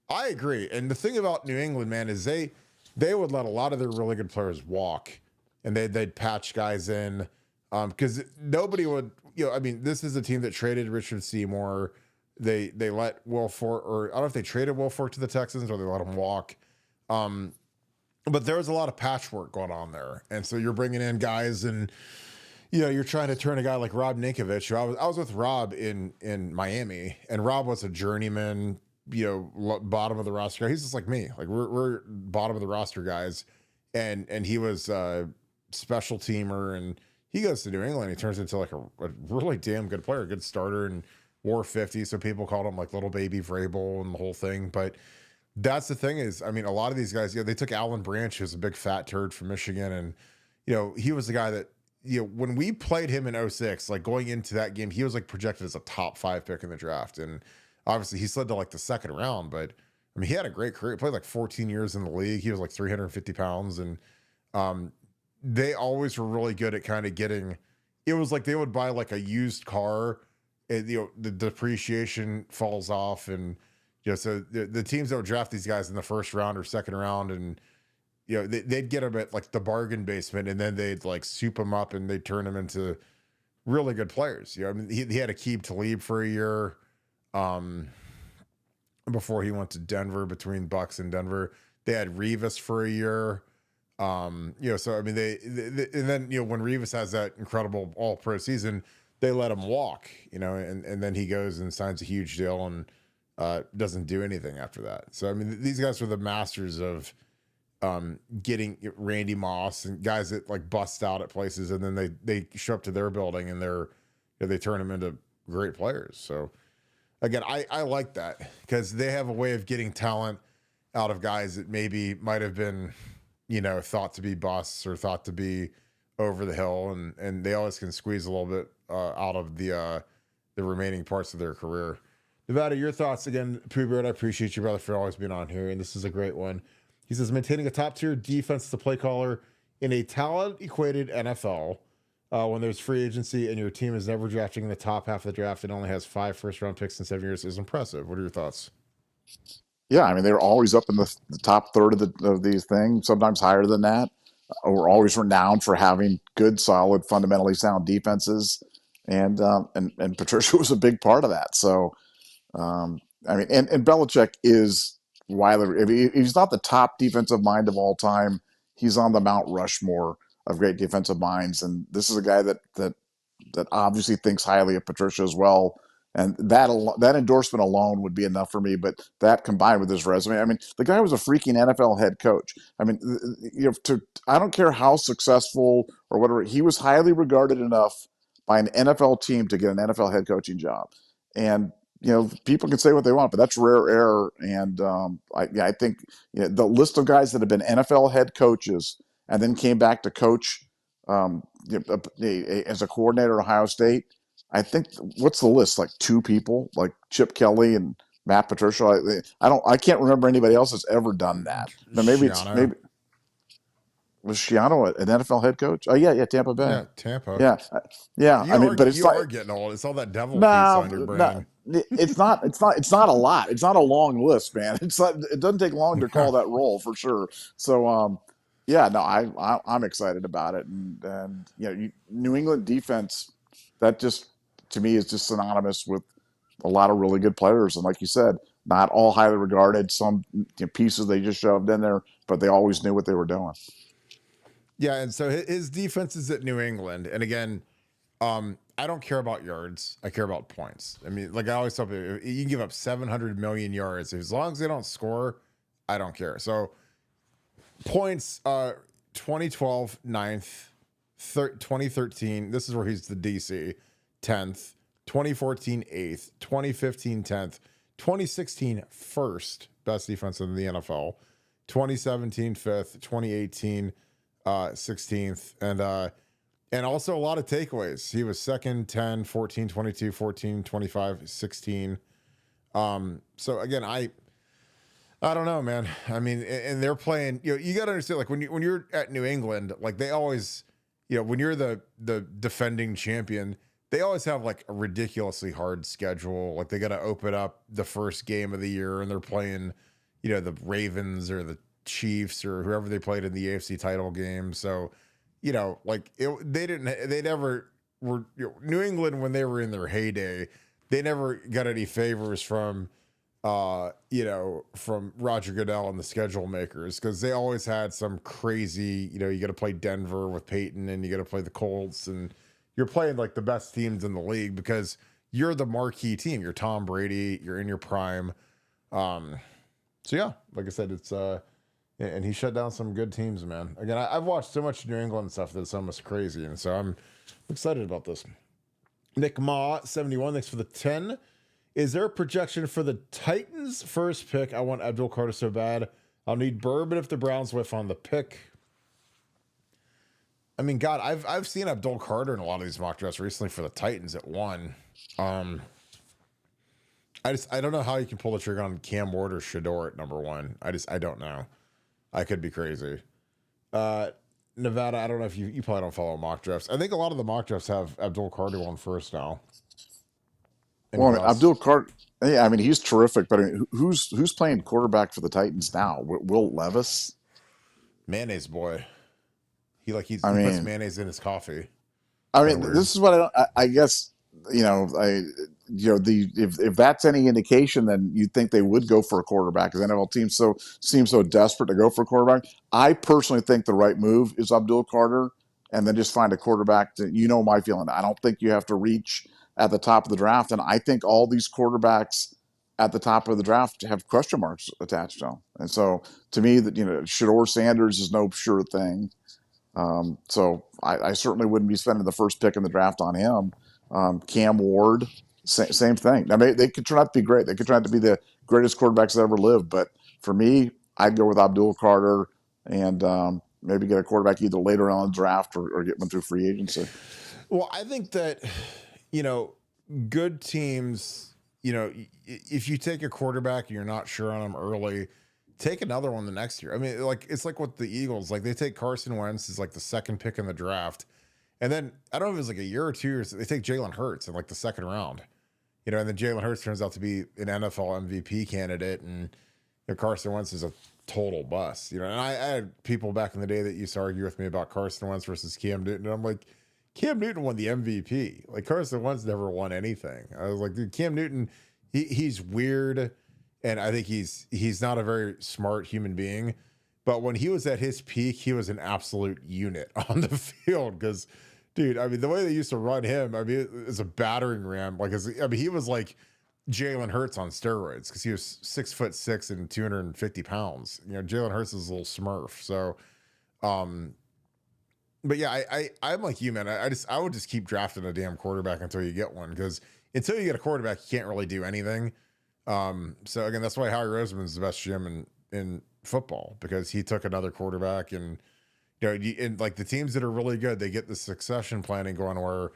I agree. And the thing about New England, man, is they would let a lot of their really good players walk, and they'd patch guys in because nobody would. This is a team that traded Richard Seymour. They let Will Fork, or I don't know if they traded Will Fork to the Texans or they let him walk. But there was a lot of patchwork going on there. And so you're bringing in guys, and, you're trying to turn a guy like Rob Ninkovich, who I was with Rob in Miami, and Rob was a journeyman, bottom of the roster guy. He's just like me. We're bottom of the roster guys. And he was a special teamer, and he goes to New England. He turns into a really damn good player, good starter, and wore 50, so people called him like little baby Vrabel and the whole thing. But that's the thing is, I mean, a lot of these guys, they took Alan Branch, who's a big fat turd from Michigan, and he was the guy that when we played him in '06, like going into that game, he was like projected as a top 5 pick in the draft, and obviously he slid to like the second round, but I mean, he had a great career. He played like 14 years in the league. He was like 350 pounds, and they always were really good at kind of getting. It was like they would buy like a used car, and the depreciation falls off, and so the teams that would draft these guys in the first round or second round, and they'd get them at like the bargain basement, and then they'd like soup them up and they'd turn them into really good players. I mean, he had Aqib Talib for a year before he went to Denver, between Bucks and Denver. They had Revis for a year. So I mean, they and then when Revis has that incredible all pro season, they let him walk, and then he goes and signs a huge deal and doesn't do anything after that. So I mean, these guys were the masters of getting Randy Moss and guys that like bust out at places, and then they show up to their building and they turn them into great players. So again, I like that because they have a way of getting talent out of guys that maybe might have been, thought to be busts or thought to be over the hill, and they always can squeeze a little bit out of the remaining parts of their career. Nevada, your thoughts again, Pooh Beard. I appreciate you, brother, for always being on here, and this is a great one. He says, maintaining a top-tier defense as a play caller in a talent-equated NFL when there's free agency and your team is never drafting in the top half of the draft and only has 5 first-round picks in 7 years is impressive. What are your thoughts? Yeah, I mean, they're always up in the top third of these things, sometimes higher than that. We're always renowned for having good, solid, fundamentally sound defenses, and Patricia was a big part of that. So, I mean, and Belichick is widely. If he's not the top defensive mind of all time, he's on the Mount Rushmore of great defensive minds. And this is a guy that obviously thinks highly of Patricia as well. And that endorsement alone would be enough for me. But that combined with his resume, I mean, the guy was a freaking NFL head coach. I mean, I don't care how successful or whatever, he was highly regarded enough by an NFL team to get an NFL head coaching job. And people can say what they want, but that's rare air. And I think the list of guys that have been NFL head coaches and then came back to coach as a coordinator at Ohio State. I think what's the list? Like 2 people, like Chip Kelly and Matt Patricia. I can't remember anybody else that's ever done that. Now maybe was Schiano an NFL head coach? Oh yeah, Tampa Bay. Yeah, Tampa. Yeah. But it's you are getting old. It's all that devil piece on your brain. It's not a lot. It's not a long list, man. It doesn't take long to call that roll for sure. So I'm excited about it, and New England defense, that just to me is just synonymous with a lot of really good players, and like you said, not all highly regarded. Some pieces they just shoved in there, but they always knew what they were doing. Yeah, and so his defense is at New England, and again, I don't care about yards. I care about points. I mean, like I always tell people, you can give up 700 million yards. As long as they don't score, I don't care. So points, 2012, 9th, 2013, this is where he's the DC, 10th, 2014, 8th, 2015, 10th, 2016, 1st, best defense in the NFL, 2017, 5th, 2018, 16th, and also a lot of takeaways. He was 2nd, 10, 14, 22, 14, 25, 16. So again, I don't know, man. I mean, and they're playing, you got to understand, like when you're at New England, like they always, when you're the defending champion, they always have like a ridiculously hard schedule. Like they got to open up the first game of the year and they're playing, the Ravens or the Chiefs or whoever they played in the AFC title game. So, they never were, New England, when they were in their heyday, they never got any favors from Roger Goodell and the schedule makers, because they always had some crazy, you got to play Denver with Peyton and you got to play the Colts, and you're playing like the best teams in the league because you're the marquee team. You're Tom Brady, you're in your prime. So yeah, like I said, it's and he shut down some good teams, man. Again, I've watched so much New England stuff that it's almost crazy, and so I'm excited about this. Nick Ma 71, thanks for the 10. Is there a projection for the Titans' first pick? I want Abdul Carter so bad. I'll need Bourbon if the Browns whiff on the pick. I mean, God, I've seen Abdul Carter in a lot of these mock drafts recently for the Titans at 1. I don't know how you can pull the trigger on Cam Ward or Shador at number 1. I don't know. I could be crazy. Nevada, I don't know if you probably don't follow mock drafts. I think a lot of the mock drafts have Abdul Carter on first now. Well, I mean, Abdul Carter, yeah, I mean, he's terrific, but I mean, who's playing quarterback for the Titans now? Will Levis? Mayonnaise boy. He puts mayonnaise in his coffee. I mean, this is what I guess, if that's any indication, then you'd think they would go for a quarterback, because NFL teams seem so desperate to go for a quarterback. I personally think the right move is Abdul Carter, and then just find a quarterback that, my feeling. I don't think you have to reach at the top of the draft, and I think all these quarterbacks at the top of the draft have question marks attached to them. And so, to me, that Shador Sanders is no sure thing. So I certainly wouldn't be spending the first pick in the draft on him. Cam Ward, same thing. Now, they could turn out to be great. They could turn out to be the greatest quarterbacks that ever lived. But for me, I'd go with Abdul Carter and maybe get a quarterback either later on in the draft or get one through free agency. Well, I think that, good teams, if you take a quarterback and you're not sure on them early, take another one the next year. I mean, it's like with the Eagles, they take Carson Wentz as the second pick in the draft. And then I don't know if it was a year or 2 years, they take Jalen Hurts in the second round, and then Jalen Hurts turns out to be an NFL MVP candidate. And Carson Wentz is a total bust, and I had people back in the day that used to argue with me about Carson Wentz versus Cam Newton. And I'm like, Cam Newton won the MVP. Carson Wentz never won anything. I was like, dude, Cam Newton, he's weird. And I think he's not a very smart human being. But when he was at his peak, he was an absolute unit on the field. Because, dude, I mean, the way they used to run him, I mean, it's a battering ram. He was like Jalen Hurts on steroids, because he was 6'6" and 250 pounds. Jalen Hurts is a little smurf. So, but yeah, I'm like you, man. I would just keep drafting a damn quarterback until you get one, because until you get a quarterback, you can't really do anything. So again, that's why Howie Roseman's the best GM in football, because he took another quarterback. And the teams that are really good, they get the succession planning going, where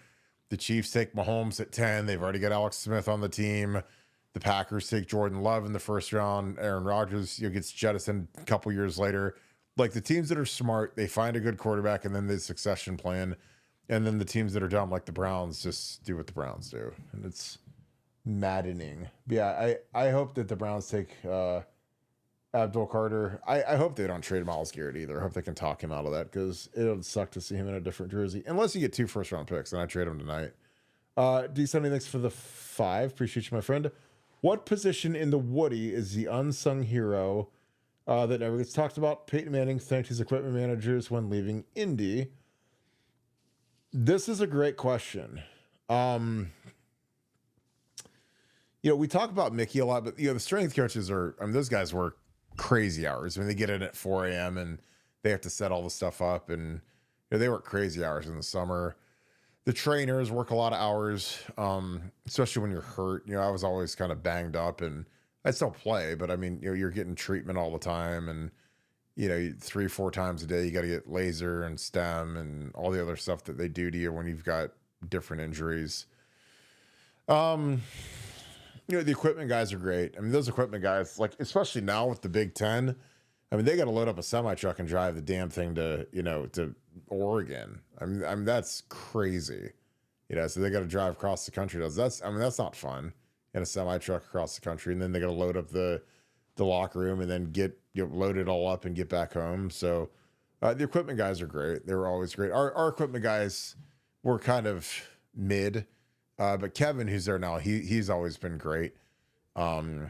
the Chiefs take Mahomes at 10. They've already got Alex Smith on the team. The Packers take Jordan Love in the first round. Aaron Rodgers gets jettisoned a couple years later. The teams that are smart, they find a good quarterback, and then the succession plan. And then the teams that are dumb, like the Browns, just do what the Browns do. And it's maddening. But yeah, I hope that the Browns take Abdul Carter. I hope they don't trade Myles Garrett either. I hope they can talk him out of that, because it would suck to see him in a different jersey. Unless you get 2 first-round picks, and I trade him tonight. D70, thanks for the 5. Appreciate you, my friend. What position in the Woody is the unsung hero that never gets talked about? Peyton Manning thanked his equipment managers when leaving Indy. This is a great question. We talk about Mickey a lot, but the strength coaches those guys work crazy hours. I mean, they get in at 4 a.m. and they have to set all the stuff up, and they work crazy hours in the summer. The trainers work a lot of hours, especially when you're hurt. I was always kind of banged up, and I still play, but I mean, you're getting treatment all the time, and 3-4 times a day, you got to get laser and stem and all the other stuff that they do to you when you've got different injuries. The equipment guys are great. I mean, those equipment guys, especially now with the Big Ten, I mean, they got to load up a semi truck and drive the damn thing to Oregon. I mean, that's crazy. So they got to drive across the country. That's not fun, in a semi truck across the country, and then they got to load up the locker room and then get load it all up and get back home. So the equipment guys are great. They were always great. Our equipment guys were kind of mid. But Kevin, who's there now, he's always been great. Yeah.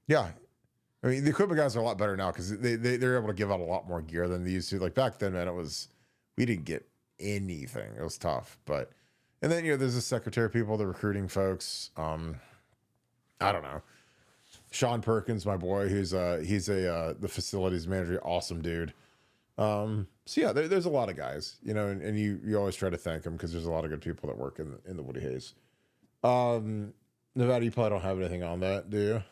I mean, the equipment guys are a lot better now, because they're able to give out a lot more gear than they used to. Back then, man, we didn't get anything. It was tough. And then, there's the secretary people, the recruiting folks. I don't know. Sean Perkins, my boy, he's the facilities manager, awesome dude. So yeah, there's a lot of guys, and you always try to thank them, because there's a lot of good people that work in the Woody Hayes. Nevada, you probably don't have anything on that, do you?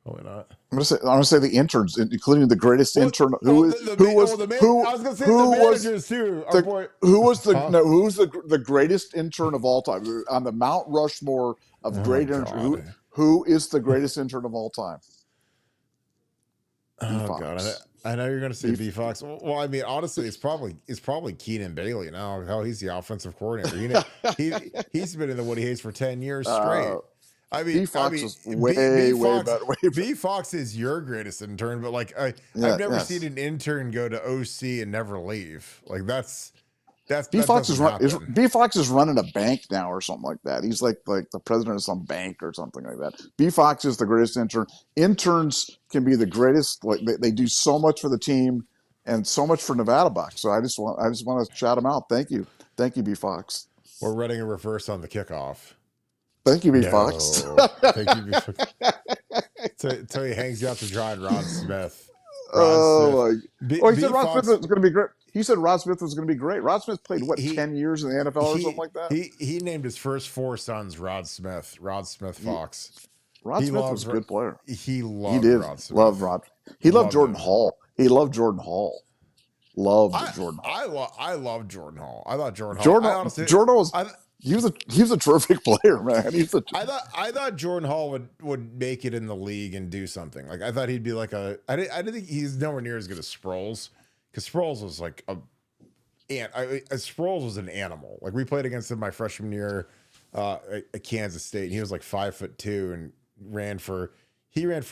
Probably not. I'm gonna say the interns, including the greatest Well, intern. oh, I was gonna say the who was managers too. Our the boy, huh? who's the greatest intern of all time on the Mount Rushmore of Oh my great interns? god. Who is the greatest intern of all time? B Oh god. Fox. I know you're gonna say B Fox. Well, I mean, honestly, it's probably Keenan Bailey now. Hell, he's the offensive coordinator. He's been in the Woody Hayes for 10 years straight. B Fox is B way Fox, better. B Fox is your greatest intern, but like I've Yeah, never yes. seen an intern go to OC and never leave. Like that B Fox happen. B Fox is running a bank now or something like that. He's like the president of some bank or something like that. B Fox is the greatest intern. Interns can be the greatest. Like they do so much for the team and so much for Nevadabuck. So I just want to shout them out. Thank you, B Fox. We're running a reverse on the kickoff. Thank you, B Fox. Thank you, B Fox. Till he hangs you out to dry and Rod Smith. He said Rod Smith was going to be great. He said Rod Smith was going to be great. Rod Smith played 10 years in the NFL or something like that. He named his first 4 sons Rod Smith Fox. Rod Smith was a good player. He Rod Smith. Loved Rod. He loved Jordan Hall. He loved Jordan Hall. Jordan Hall. I loved Jordan Hall. I thought Jordan Hall. Jordan was. He was a terrific player, man. I thought Jordan Hall would make it in the league and do something. Like I thought he'd be like I didn't think he's nowhere near as good as Sproles, because Sproles was like Sproles was an animal. Like we played against him my freshman year at Kansas State, and he was like 5'2" and ran for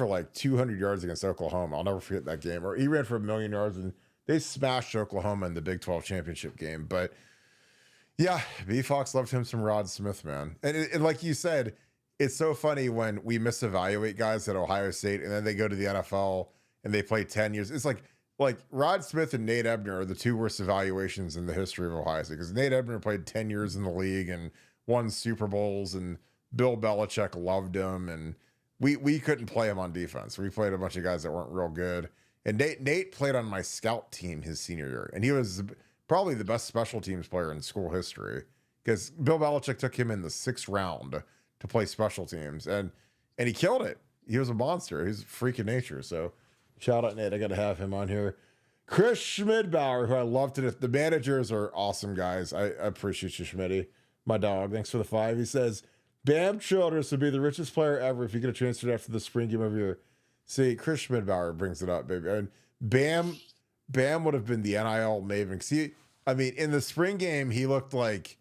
like 200 yards against Oklahoma. I'll never forget that game. Or he ran for 1,000,000 yards, and they smashed Oklahoma in the Big 12 championship game. But yeah, B Fox loved him some Rod Smith, man. And like you said, it's so funny when we misevaluate guys at Ohio State and then they go to the NFL and they play 10 years. It's like Rod Smith and Nate Ebner are the 2 worst evaluations in the history of Ohio State, because Nate Ebner played 10 years in the league and won Super Bowls, and Bill Belichick loved him, and we couldn't play him on defense. We played a bunch of guys that weren't real good. And Nate played on my scout team his senior year, and he was probably the best special teams player in school history, because Bill Belichick took him in the 6th round to play special teams, and he killed it. He was a monster. He's a freak of nature. So shout out Nate. I got to have him on here. Chris Schmidbauer, who I love to death. The managers are awesome guys. I appreciate you, Schmidty. My dog. Thanks for the 5. He says, Bam Childress would be the richest player ever if he could have transferred after the spring game of year. See, Chris Schmidbauer brings it up, baby. And Bam would have been the NIL maven. See, I mean, in the spring game, he looked like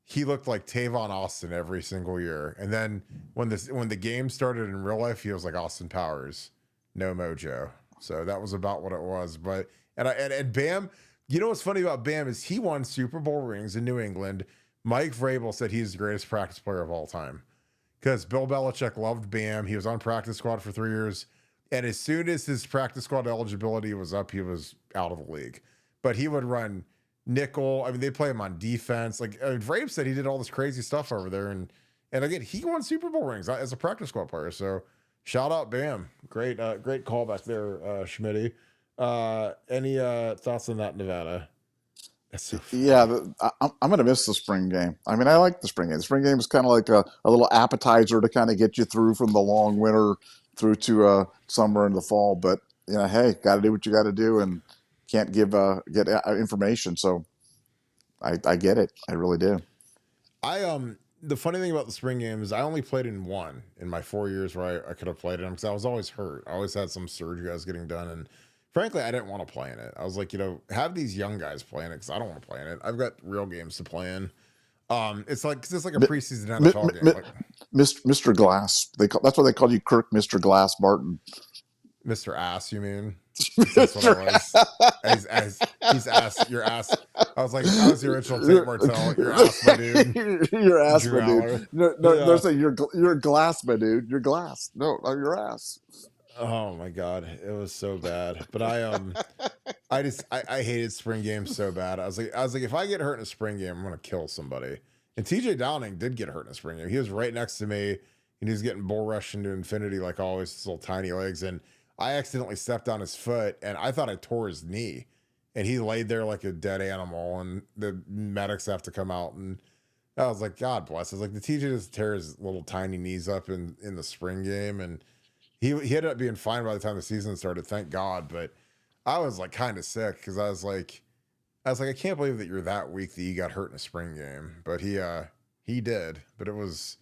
Tavon Austin every single year. And then when the game started in real life, he was like Austin Powers, no mojo. So that was about what it was. But and Bam, you know what's funny about Bam is he won Super Bowl rings in New England. Mike Vrabel said he's the greatest practice player of all time, because Bill Belichick loved Bam. He was on practice squad for 3 years. And as soon as his practice squad eligibility was up, he was out of the league. But he would run nickel. I mean, they play him on defense. Like Vrabel said, he did all this crazy stuff over there. And again, he won Super Bowl rings as a practice squad player. So shout out Bam. Great callback there, Schmitty. Any thoughts on that, Nevada? So yeah, I'm going to miss the spring game. I mean, I like the spring game. The spring game is kind of like a little appetizer to kind of get you through from the long winter through to summer and the fall. But hey, got to do what you got to do, and can't get information. So I get it. I really do. The funny thing about the spring game is I only played in one in my 4 years where I could have played in them, because I was always hurt. I always had some surgery I was getting done, and frankly, I didn't want to play in it. I was like, have these young guys play in it, because I don't want to play in it. I've got real games to play in. It's like a preseason NFL game. Like, Mr. Glass. That's why they called you Kirk, Mr. Glass Barton. Mr. Ass, you mean? That's what I was. He's ass. Your ass. I was the original Tate Martell. Your ass, my dude. Your ass, my dude. No, they're saying you're glass, my dude. You're glass. No, your ass. Oh my God, it was so bad. But I hated spring games so bad. I was like, if I get hurt in a spring game, I'm gonna kill somebody. And TJ Downing did get hurt in a spring game. He was right next to me, and he was getting bull rushed into infinity like always, his little tiny legs. And I accidentally stepped on his foot, and I thought I tore his knee. And he laid there like a dead animal, and the medics have to come out. And I was like, God bless. I was like, the TJ just tear his little tiny knees up in the spring game, and he ended up being fine by the time the season started, thank God. But I was like kind of sick because I can't believe that you're that weak that you got hurt in a spring game. But he did. But that was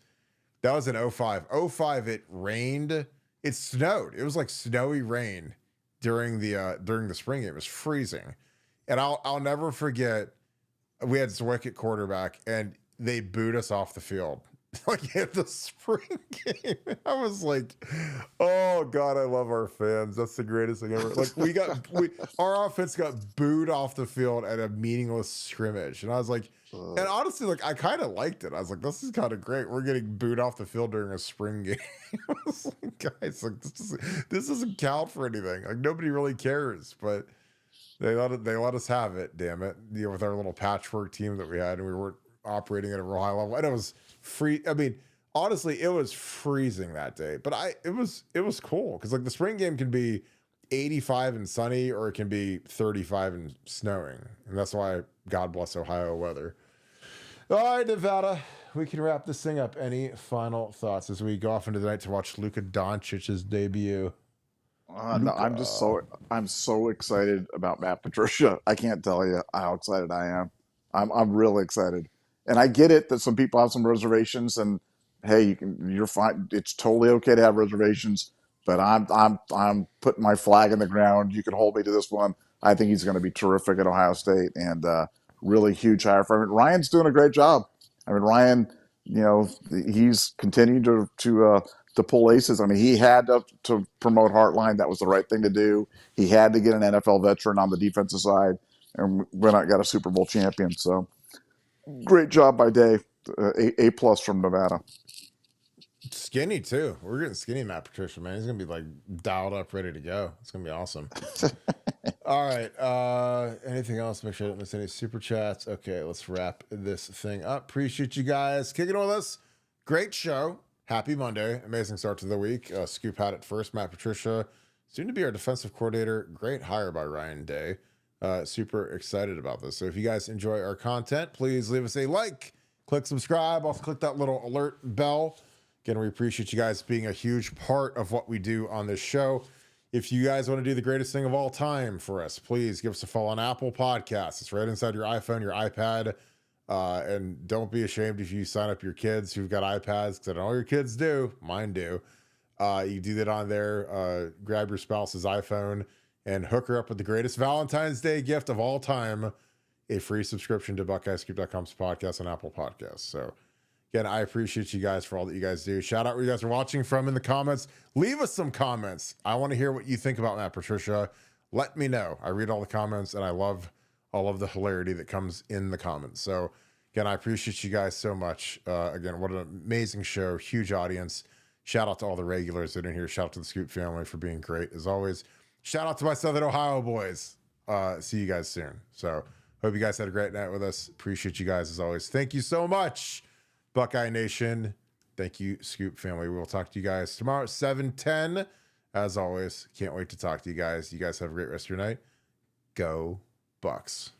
in '05. '05 it rained. It snowed. It was like snowy rain during the spring game. It was freezing. And I'll never forget, we had Zwick at quarterback and they booed us off the field. Like at the spring game. I was like, oh God, I love our fans. That's the greatest thing ever. Like our offense got booed off the field at a meaningless scrimmage. And I was like, and honestly, like I kind of liked it. I was like, this is kind of great. We're getting booed off the field during a spring game. I was like, guys, like this doesn't count for anything. Like nobody really cares, but they let us have it, damn it. With our little patchwork team that we had, and we weren't operating at a real high level. And it was free. I mean, honestly, it was freezing that day, but it was cool because like the spring game can be 85 and sunny, or it can be 35 and snowing, and that's why God bless Ohio weather. All right, Nevada, we can wrap this thing up. Any final thoughts as we go off into the night to watch Luka Doncic's debut? No, I'm so excited about Matt Patricia. I can't tell you how excited I am. I'm really excited. And I get it that some people have some reservations, and hey, you're fine. It's totally okay to have reservations, but I'm putting my flag in the ground. You can hold me to this one. I think he's going to be terrific at Ohio State, and really huge hire for him. Ryan's doing a great job. I mean, Ryan, he's continued to pull aces. I mean, he had to promote Hartline. That was the right thing to do. He had to get an NFL veteran on the defensive side, and went out and got a Super Bowl champion. So great job by Day. A+ from Nevada. Skinny too. We're getting skinny, Matt Patricia, man. He's gonna be like dialed up, ready to go. It's gonna be awesome. All right. Anything else? Make sure I don't miss any super chats. Okay, let's wrap this thing up. Appreciate you guys kicking with us. Great show. Happy Monday. Amazing start to the week. Scoop had it first. Matt Patricia, soon to be our defensive coordinator. Great hire by Ryan Day. Super excited about this. So if you guys enjoy our content, please leave us a like, click subscribe, also click that little alert bell. Again, we appreciate you guys being a huge part of what we do on this show. If you guys want to do the greatest thing of all time for us, please give us a follow on Apple Podcasts. It's right inside your iPhone, your iPad. And don't be ashamed if you sign up your kids who've got iPads, because I know all your kids do. Mine do. You do that on there. Grab your spouse's iPhone and hook her up with the greatest Valentine's Day gift of all time, a free subscription to BuckeyeScoop.com's podcast on Apple Podcasts. So again, I appreciate you guys for all that you guys do. Shout out where you guys are watching from in the comments. Leave us some comments. I want to hear what you think about Matt Patricia. Let me know. I read all the comments, and I love all of the hilarity that comes in the comments. So again, I appreciate you guys so much. Again, what an amazing show. Huge audience. Shout out to all the regulars that are in here. Shout out to the Scoop family for being great as always. Shout out to my Southern Ohio boys. See you guys soon. So hope you guys had a great night with us. Appreciate you guys as always. Thank you so much, Buckeye Nation. Thank you, Scoop family. We'll talk to you guys tomorrow at 7:10. As always, can't wait to talk to you guys. You guys have a great rest of your night. Go Bucks.